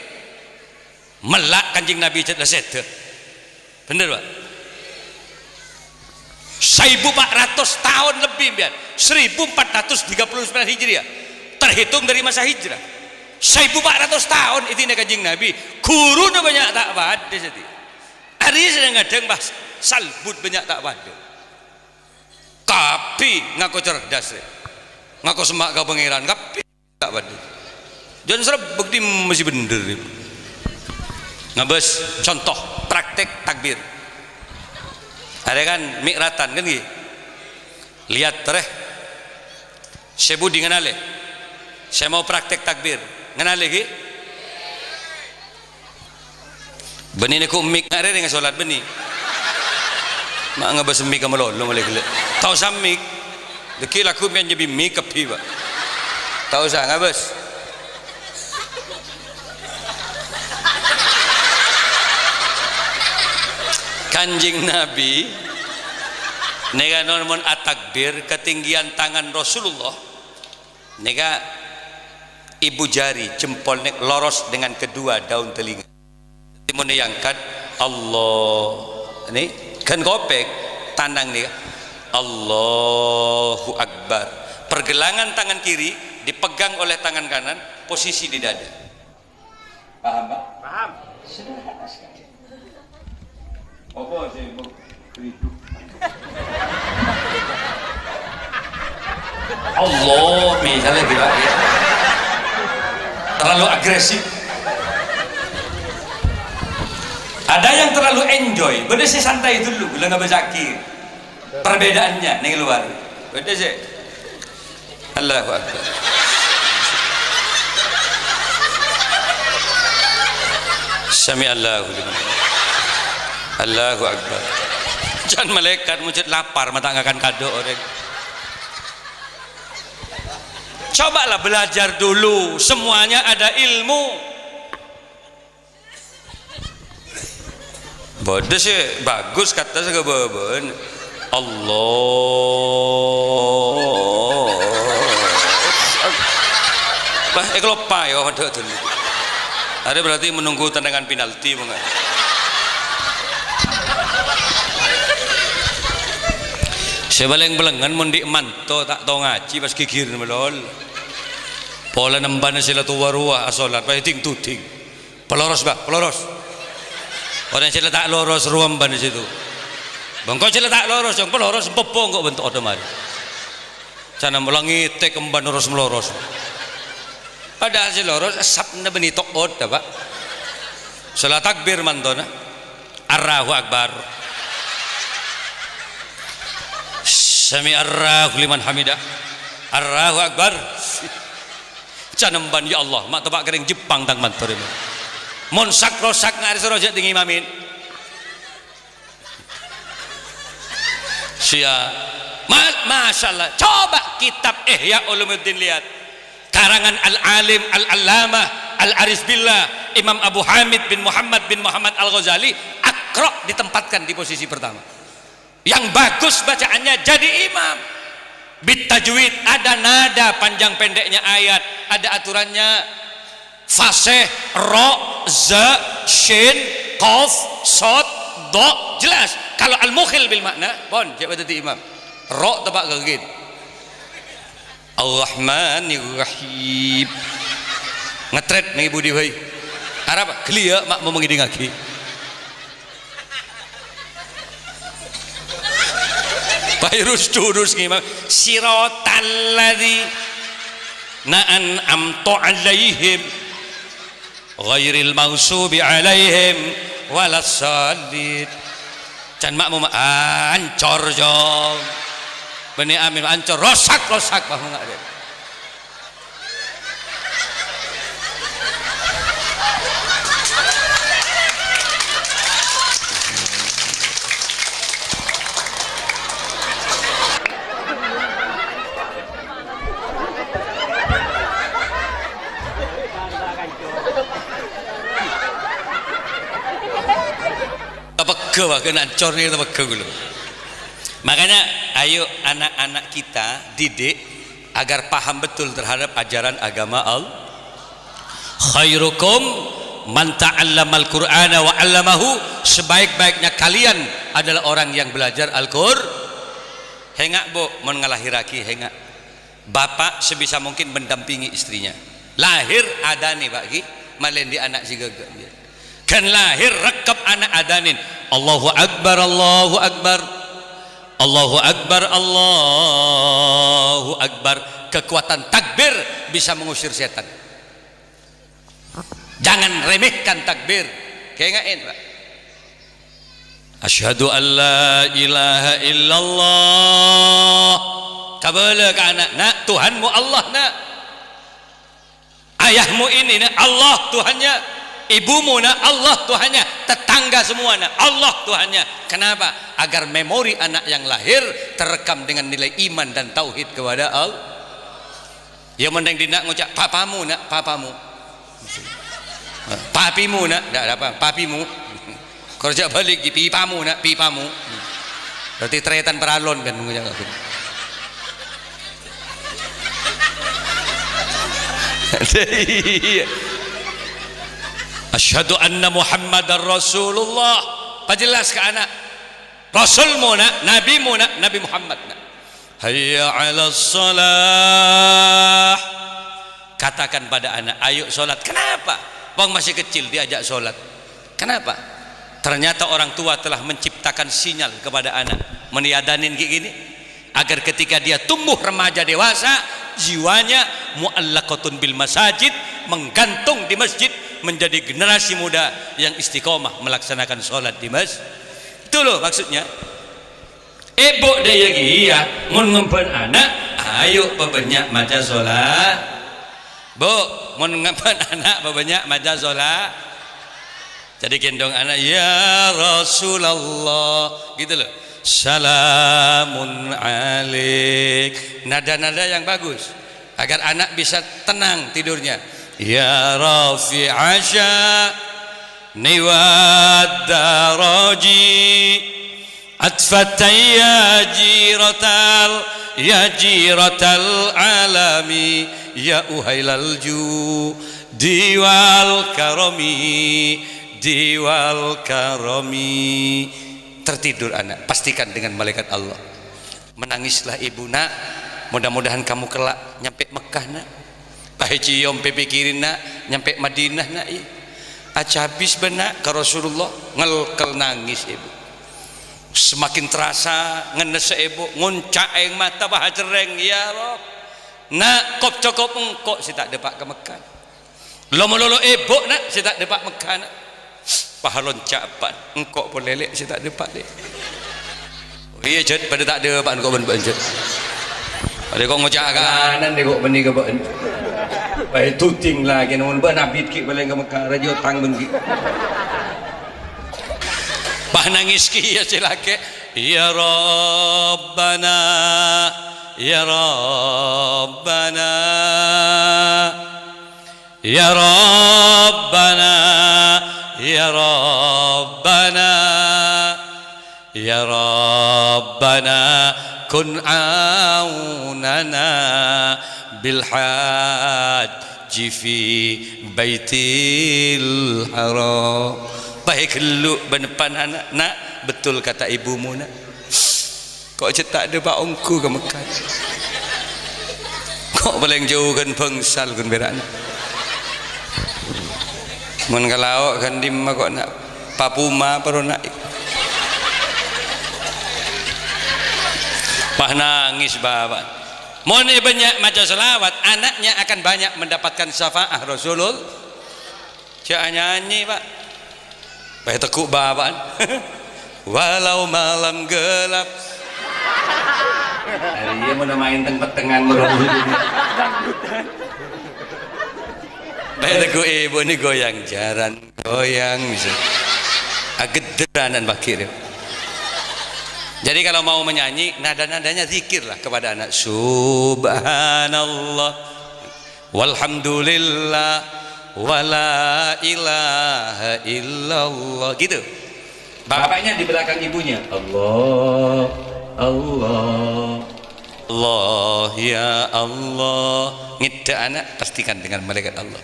melak Kanjeng Nabi cerdas itu bener pak 1400 tahun lebih biar 1439 Hijriah terhitung dari masa hijrah 1400 tahun itu Kanjeng Nabi guru banyak tak pada seti hari ini sedang kadang bahas salbut banyak tak pada tapi ngaku cerdas ngaku semak kau pangeran tapi tak pada jangan serap bukti masih bener ngabes contoh praktek takbir ada kan mikratan kan gitu lihat tereh saya budi ngenale saya mau praktek takbir ngenale gitu Beni ni ku mik ngare dengan solat beni. Mak ngabas mik ka malolo malay gele. Tau samik. Deki laku men jadi mik kapi ba. Tau sa ngabas. Kanjing Nabi nega non atakbir ketinggian tangan Rasulullah nega ibu jari jempol nek loros dengan kedua daun telinga timun diangkat Allah ini kan kopek tandang nih Allahu Akbar pergelangan tangan kiri dipegang oleh tangan kanan posisi di dada paham Pak? Paham sederhana sekali apa sih hidup Allah misalnya gitu ya. Terlalu agresif ada yang terlalu enjoy beda sih santai dulu bila nggak bezaki perbedaannya nih luar beda sih Allahu Akbar Sami Allahu liman Allahu Akbar jangan malaikat mujud lapar mata nggak akan kado orang cobalah belajar dulu semuanya ada ilmu bodoh sih bagus kata saya kebeben Allah bah kalau payo ada berarti menunggu tendangan penalti bunga sebaleng belengan mundi manto tak tahu ngaji pas kikir melol pola nembana sila tuwa ruah asolat pa ting tuting peloros ba peloros orang sila tak loros ruam ban situ bangko sila tak loros yang peloros popong kok bentuk ada mari sana melangi tek emban loros meloros padahal si loros sabna benitok od apa salat takbir mantona Allahu Akbar Sami Allahu liman hamidah Allahu Akbar canemban ya Allah mak tebak kering Jepang tang mantor ini mon sak rosak ngari serojak tinggi mamin sia masyaallah coba kitab Ihya Ulumuddin lihat karangan Al-Alim Al-Allamah Al-Arif Billah Imam Abu Hamid bin Muhammad Al-Ghazali Aqra ditempatkan di posisi pertama yang bagus bacaannya jadi imam bitajwid ada nada panjang pendeknya ayat ada aturannya fasih ro za shin qaf sod do jelas kalau al-mukhil bil makna bon siapa tadi imam ro tebak gegit Ar-Rahmanir Rahim ngetret nih budi bayi Arab clear mak mau mengiding lagi Bairus turus ngimam siratal ladzi na'an amtu alaihim ghairil maghsubi alaihim walassallin can mak mau ancor jong bani amin ancor rosak bah enggak ada kena cornya kita pakai dulu. Makanya ayo anak-anak kita didik agar paham betul terhadap ajaran agama Allah. Khairukum man ta'allamal Qur'ana wa 'allamahu, sebaik-baiknya kalian adalah orang yang belajar Al-Qur'an. Hengak bu mun ngalahiraki hengak. Bapak sebisa mungkin mendampingi istrinya. Lahir ada nih bagi malendi anak si gagak dia. Kan lahir rekap anak adanin Allahu Akbar Allahu Akbar Allahu Akbar Allahu Akbar. Kekuatan takbir bisa mengusir setan. Jangan remehkan takbir. Kengain Pak. Asyhadu an la ilaha illallah. Kabala ke anak, nak Tuhanmu Allah nak. Ayahmu ini nak Allah Tuhannya. ibumu nak Allah Tuhannya, tetangga semua nak Allah Tuhannya. Kenapa? Agar memori anak yang lahir terekam dengan nilai iman dan tauhid kepada Allah. Yang mending dinak ngucap papamu nak, papamu, papimu nak, tidak apa, papimu. Kerja balik di pipamu nak, pipamu. Berarti tretan peralon kan mengucap. Asyhadu anna Muhammadar Rasulullah. Perjelas ke anak Rasulmu nak, Nabimu nak, Nabi Muhammad nak. Hayya 'alas shalah. Katakan pada anak, ayo sholat. Kenapa? Bang masih kecil diajak sholat. Kenapa? Ternyata orang tua telah menciptakan sinyal kepada anak, meniadanin kayak gini, agar ketika dia tumbuh remaja dewasa, jiwanya mu'allaqatun bil masajid, menggantung di masjid, menjadi generasi muda yang istiqomah melaksanakan sholat di masjid. Itu loh maksudnya. Ibu dia ya mun ngumpen anak, ayo bebanyak maca sholat. Bu, mun ngumpen anak bebanyak maca sholat. Jadi gendong anak, ya Rasulullah, gitu loh. Salamun alaik, nada-nada yang bagus agar anak bisa tenang tidurnya. Ya Rafi Asya niwad daraji atfatay ya jiratal alami ya uhailal ju diwal karami diwal karami. Tertidur anak, pastikan dengan malaikat Allah. Menangislah ibu nak, mudah-mudahan kamu kelak nyampe Mekah nak. Haji yom pikirin nak nyampe Madinah nak. Aca habis benak ke Rasulullah, ngelkel nangis ibu. Semakin terasa ngenes ibu, nguncak eng mata bah cereng, ya Rob. Nak kop cokop engkok si tak depak ke Mekah. Lolo ibu nak si tak depak Mekah nak. Pahalon capan engkau pun lelek saya tak dapat deh. Oh iya jad pada tak ada pak engkau ben jad. Pada kau ngocak kanan deh kau benih ke ben. Baik tuting lagi namun ben abid ki boleh ke Mekah raja tang ben ki. Bah nangis ki ya silake. Ya Rabbana ya Rabbana ya Rabbana ya Rabbana ya Rabbana kun aunana bil haji fi baitil haram. Baik lu benepan anak nak, betul kata ibumu nak. Kok cetak ada pak ongku ke Mekah. Kok boleh jauh kan pengsal kan berak nak. Mun kalau kan di kok nak papuma baru nak. Pah nangis bapak. Mun banyak maca selawat, anaknya akan banyak mendapatkan syafaat Rasulullah. Jangan nyanyi pak. Baik tekuk bapak. Walau malam gelap. Dia mau main tempat tengah meroboh. Baik teku ibu ni goyang jaran, goyang bisa. Agederanan bakir. Jadi kalau mau menyanyi, nada-nadanya zikirlah kepada anak. Subhanallah, walhamdulillah, wala ilaha illallah. Gitu. Bapaknya di belakang ibunya. Allah, Allah, Allah ya Allah. Ngida anak pastikan dengan malaikat Allah.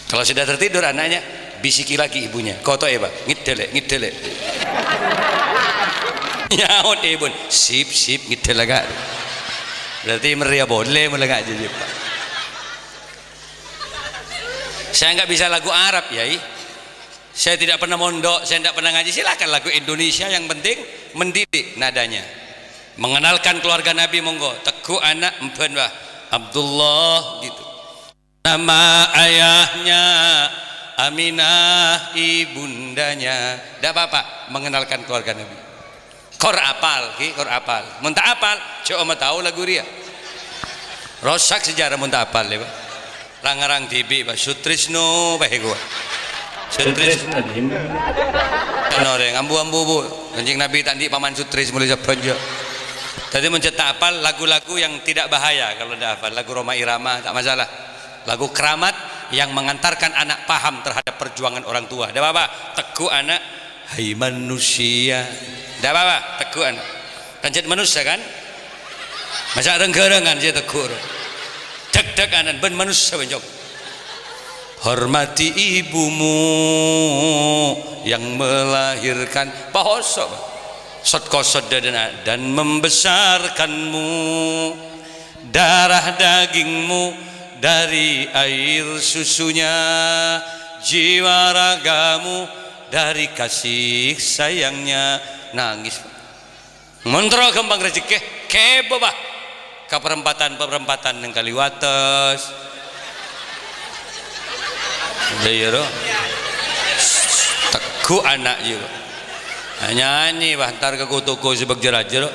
Kalau sudah tertidur anaknya, bisiki lagi ibunya. Kau tahu ya pak? Ngidele, ngidele. Nyaut ibu, sip sip ngidele gak? Berarti meriah boleh melengak jadi pak. Saya nggak bisa lagu Arab ya. Saya tidak pernah mondok, saya tidak pernah ngaji. Silakan lagu Indonesia, yang penting mendidik nadanya. Mengenalkan keluarga Nabi monggo. Teguh anak empen bah Abdullah gitu. Nama ayahnya Aminah, ibundanya. Tidak apa-apa mengenalkan keluarga Nabi. Kor apal, kor apal. Muntah apal, coba tahu lagu dia. Rosak sejarah muntah apal ya pak. Rangarang tibi pak Sutrisno pak gua. Sutris kan orang ambu-ambu bu Kanjeng Nabi tadi paman sutris mulai japan. Tadi mencetak hafal lagu-lagu yang tidak bahaya kalau tidak hafal, lagu Roma Irama tak masalah, lagu keramat yang mengantarkan anak paham terhadap perjuangan orang tua. Tidak apa-apa, teguh anak, hai manusia. Tidak apa-apa, teguh anak. Kan jadi manusia kan? Masa renggerengan jadi teguh. Deg-deg anak ben manusia benjok. Hormati ibumu yang melahirkan pahosok sotkosot dan membesarkanmu, darah dagingmu dari air susunya, jiwa ragamu dari kasih sayangnya. Nangis mentro kembang rezeki kebo bah ke perempatan yang Kaliwates Dairo teguh anak juga nyanyi bantar ke toko sebab jerajero.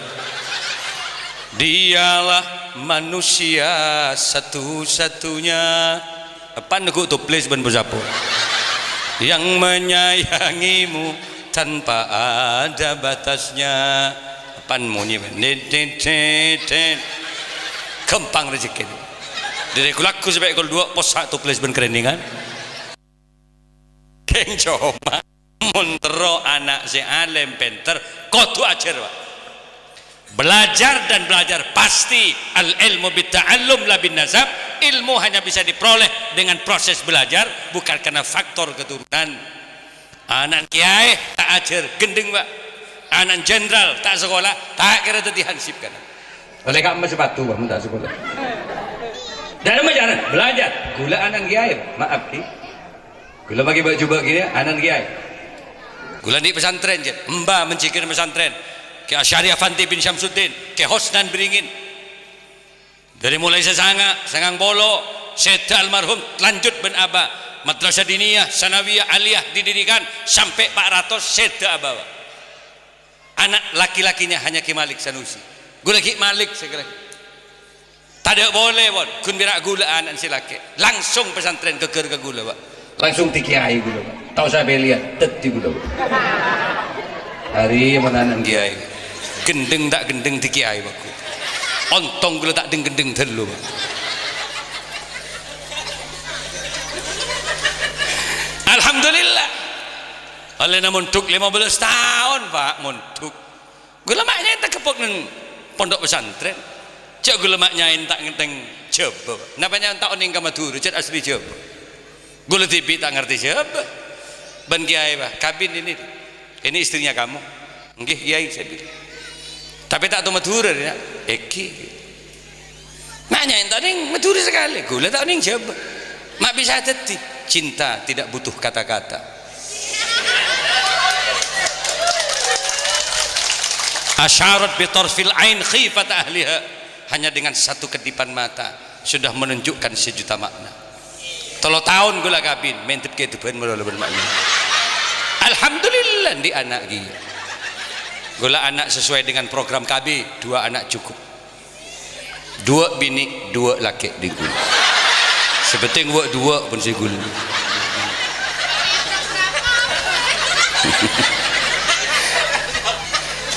Dialah manusia satu-satunya apa nego tu please ben bersapu yang menyayangimu tanpa ada batasnya. Pan munyi kempang rezeki dari kulaku sampai kul dua pos satu please ben kereningan keng coba montro anak si alim pinter kudu ajar Pak. Belajar dan belajar pasti al ilmu bitta'allum la bin nasab. Ilmu hanya bisa diperoleh dengan proses belajar, bukan karena faktor keturunan. Anak kiai tak ajar gendeng Pak, anak jenderal tak sekolah tak kira tadi hansipkan oleh kamu sepatu Pak tak sekolah dalam ajaran belajar gula anak kiai maaf ki gula bagi coba gini anak kiai gula di pesantren je mbah mencikir pesantren ke Asyari Afanti bin Syamsuddin ke Hosnan Beringin dari mulai sangang bolo Syeda almarhum lanjut ben Aba madrasah diniyah sanawiyah aliyah didirikan sampai 400 Syeda Aba anak laki-lakinya hanya Ki Malik Sanusi gula Ki Malik segera tak ada boleh bon kun birak gula anak si laki langsung pesantren ke gula Pak langsung ti kiai gula Pak tahu saya lihat teti gula Pak hari menanan kiai gendeng tak gendeng ti kiai Pak ontong gula tak gendeng terlalu Pak. Alhamdulillah oleh muntuk 15 tahun Pak muntuk gula maknya tak kepok neng pondok pesantren cak gula maknya tak ngenteng coba napanya tak oning kamaduru cak asli coba gula tipi tak ngerti siapa ban kiai Pak kabin ini istrinya kamu nggih kiai saya bilang tapi tak tahu madura ya eki maknya tak oning madura sekali gula tak oning coba mak bisa teti cinta tidak butuh kata-kata. Asyarat bitarfil ain khifat ahliha hanya dengan satu kedipan mata sudah menunjukkan sejuta makna. Tolo tahun gula kabin mentip ke depan mulai bermakna. Alhamdulillah di anak gila. Gula anak sesuai dengan program KB 2 anak cukup. 2 bini 2 laki di gula. Sepenting buat 2 pun si gula.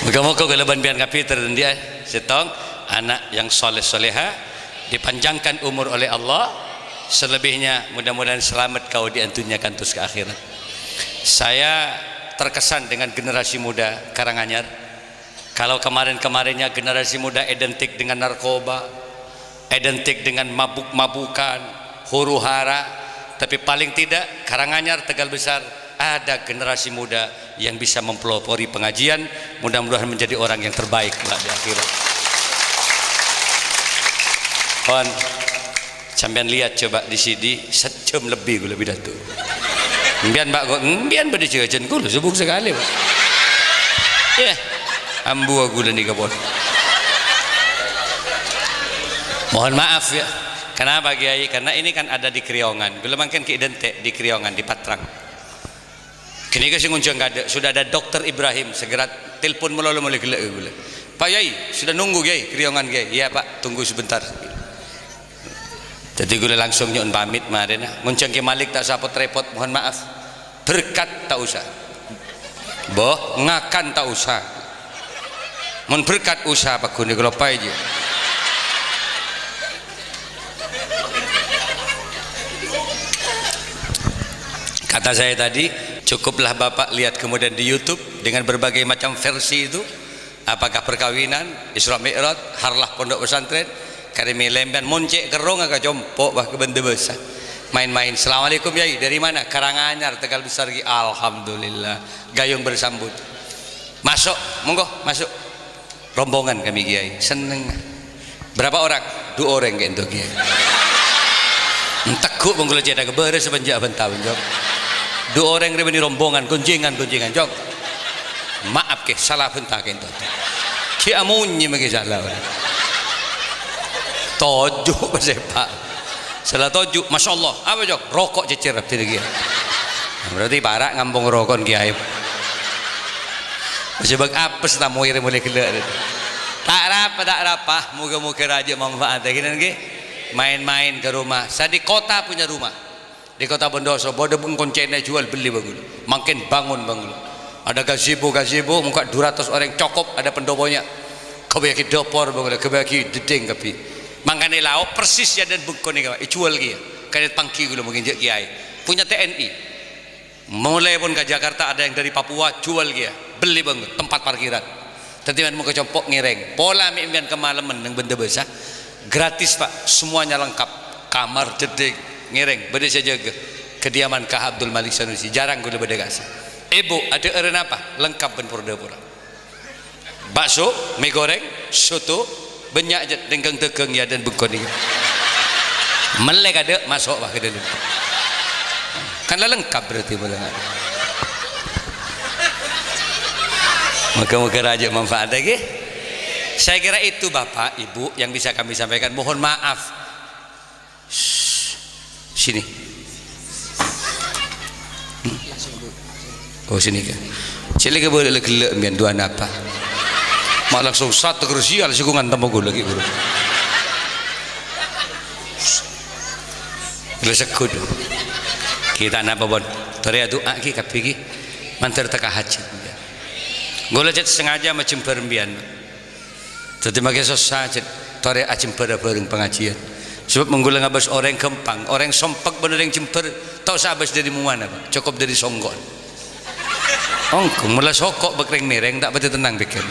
Moga-moga galaban biar kapiter dan dia setong anak yang soleh soleha dipanjangkan umur oleh Allah, selebihnya mudah-mudahan selamat kau diantunya kantus ke akhirat. Saya terkesan dengan generasi muda Karanganyar. Kalau kemarin-kemarinnya generasi muda identik dengan narkoba, identik dengan mabuk-mabukan, huru hara, tapi paling tidak Karanganyar Tegal Besar ada generasi muda yang bisa mempelopori pengajian, mudah-mudahan menjadi orang yang terbaik kelak di akhirat. Kon sampean lihat coba di CD sejam lebih gue lebih datu mbian mbak gue mbian pada jajan gue sibuk sekali Pak ya ambu aku dan dikabon mohon maaf ya kenapa Kiai karena ini kan ada di Kriongan gue makin keidentek di Kriongan di Patrang kini kasih nguncang ada sudah ada Dokter Ibrahim segera telepon mulai gelak gue Pak Yai sudah nunggu Kiai Kriongan Kiai iya Pak tunggu sebentar. Jadi gue langsung nyun pamit kemarin nguncang Ki Malik tak sapot repot mohon maaf berkat tak usah, boh ngakan tak usah, mun berkat usah apa guna gelopai je. Kata saya tadi, cukuplah Bapak lihat kemudian di YouTube dengan berbagai macam versi itu, apakah perkawinan, Isra Mi'raj, harlah pondok pesantren, karimi lemban, moncek kerong agak jompok bah ke benda besar, main-main. Assalamualaikum Yai, dari mana? Karanganyar, Tegal Besar. Alhamdulillah, gayung bersambut. Masuk, monggo masuk. Rombongan kami Kiai, seneng. Berapa orang? 2 orang kayak itu Kiai. Tekuk menggula cedak beres sepenjak bentar menjawab. 2 orang ini rombongan, gonjengan jok. Maaf ke, salah bentar kayak itu. Ki amunyi magi salah. Tojuk bersepak. Salah tojuk, masya Allah. Apa jok? Rokok cecer tidak Kiai. Berarti barak ngambung rokok Kiai. Sebab apa setamu iri mulai kelak. Tak apa. Moga-moga raja manfaat. Main-main ke rumah. Saya di kota punya rumah. Di kota Bondoso, bodoh pun koncennya jual beli bangun. Makin bangun. Ada gazebo, muka 200 orang cokop, ada pendoponya. Kebaki dopor bangun, kebaki dedeng kapi. Mangkane lau persis ya dan bungkon ni jual dia. Kayak pangki gula menginjak Kiai. Punya TNI. Mulai pun ke Jakarta ada yang dari Papua jual dia. Beli bangun tempat parkiran. Tetiman muka compok ngireng. Pola mimpian kemalaman yang benda besar. Gratis Pak, semuanya lengkap. Kamar dedeng, ngireng, beda saja ke kediaman Kah Abdul Malik Sanusi. Jarang gue lebih dekat. Ibu ada eren apa? Lengkap ben pura-pura. Bakso, mie goreng, soto, banyak aja dengkeng tekeng ya dan bengkon ini. Melek ada masuk bah ke dalam. Kan lengkap berarti boleh. Moga-moga raja manfaat lagi. Saya kira itu Bapak Ibu yang bisa kami sampaikan. Mohon maaf. Sini. Oh sini kan. Cile ke boleh gelek mian dua napa. Mak langsung satu krusial sikungan tambah lagi guru. Gila sekut. Kita napa bon. Tori doa ki kapi ki. Mantar teka hajat. Gula jet sengaja macam perembian. Jadi makin susah tori acim pada bareng pengajian. Sebab menggulang abas orang kempang, orang sompak bener yang jemper, tahu sabas dari mana Pak? Cukup dari songgon. Ongkong mula sokok bekereng mireng tak betul tenang bikin.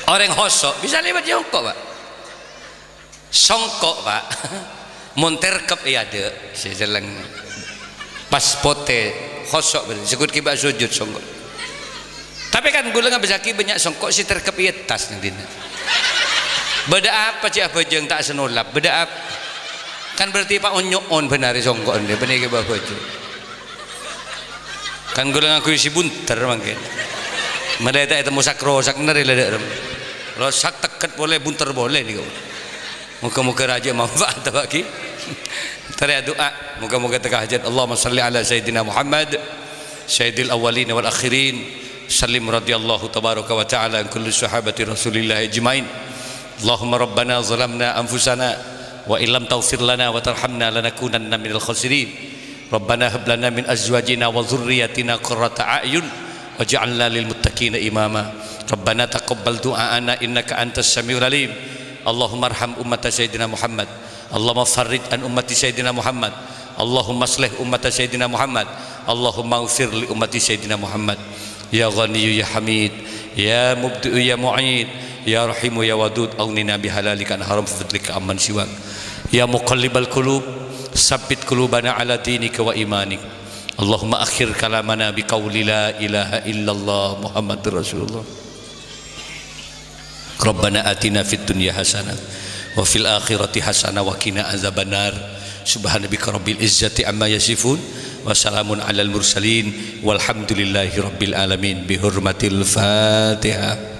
Orang hosok bisa lewat jongkok Pak. Songkok Pak. Monter kep ya ada, saya jalan pasporte hosok bener. Sekut kibak sujud songkok. Tapi kan gula nggak bisa banyak songkok si terkep ya tas nanti. Beda apa cik apa jeng tak senolap? Beda apa? Kan berarti Pak onyon benar songkok dia benar ke bawah tu. Kan gula ngaku si bunter mungkin. Mereka itu musak rosak nari lada. Rosak teket boleh bunter boleh ni kau. Muka-muka raja manfaat tak bagi. Teriak doa. Muka-muka tegak hajat. Allahumma salli ala Sayyidina Muhammad, Sayyidil awwalin wal akhirin. Salim radhiyallahu tabaraka wa ta'ala an kulli sahabati Rasulillah ajmain. Allahumma rabbana zalamna anfusana wa illam taghfir lana wa tarhamna lanakunanna minal khasirin. Rabbana hab lana min azwajina wa dhurriyyatina qurrata a'yun waj'alna lil muttaqina imama. Rabbana taqabbal du'aana innaka antas samiul alim. Allahumma arham ummata sayyidina Muhammad. Allahumma farrij an ummati sayyidina Muhammad. Allahumma aslih ummata sayyidina Muhammad. Allahumma ighfir li ummati sayyidina Muhammad. Ya Ghani ya Hamid, ya Mubdi ya Mu'id, ya Rahimu ya Wadud, aghnina bihalalika an haram fadlika amman siwak. Ya muqallibal qulub, sabbit qulubana ala dinika wa imanik. Allahumma akhir kalamana biqauli la ilaha illallah Muhammadur Rasulullah. Rabbana atina fid dunya hasanah wa fil akhirati hasanah wa qina azabannar. Subhanabika rabbil izzati amma yasifun wa salamun alal mursalin walhamdulillahi rabbil alamin bihurmatil Fatihah.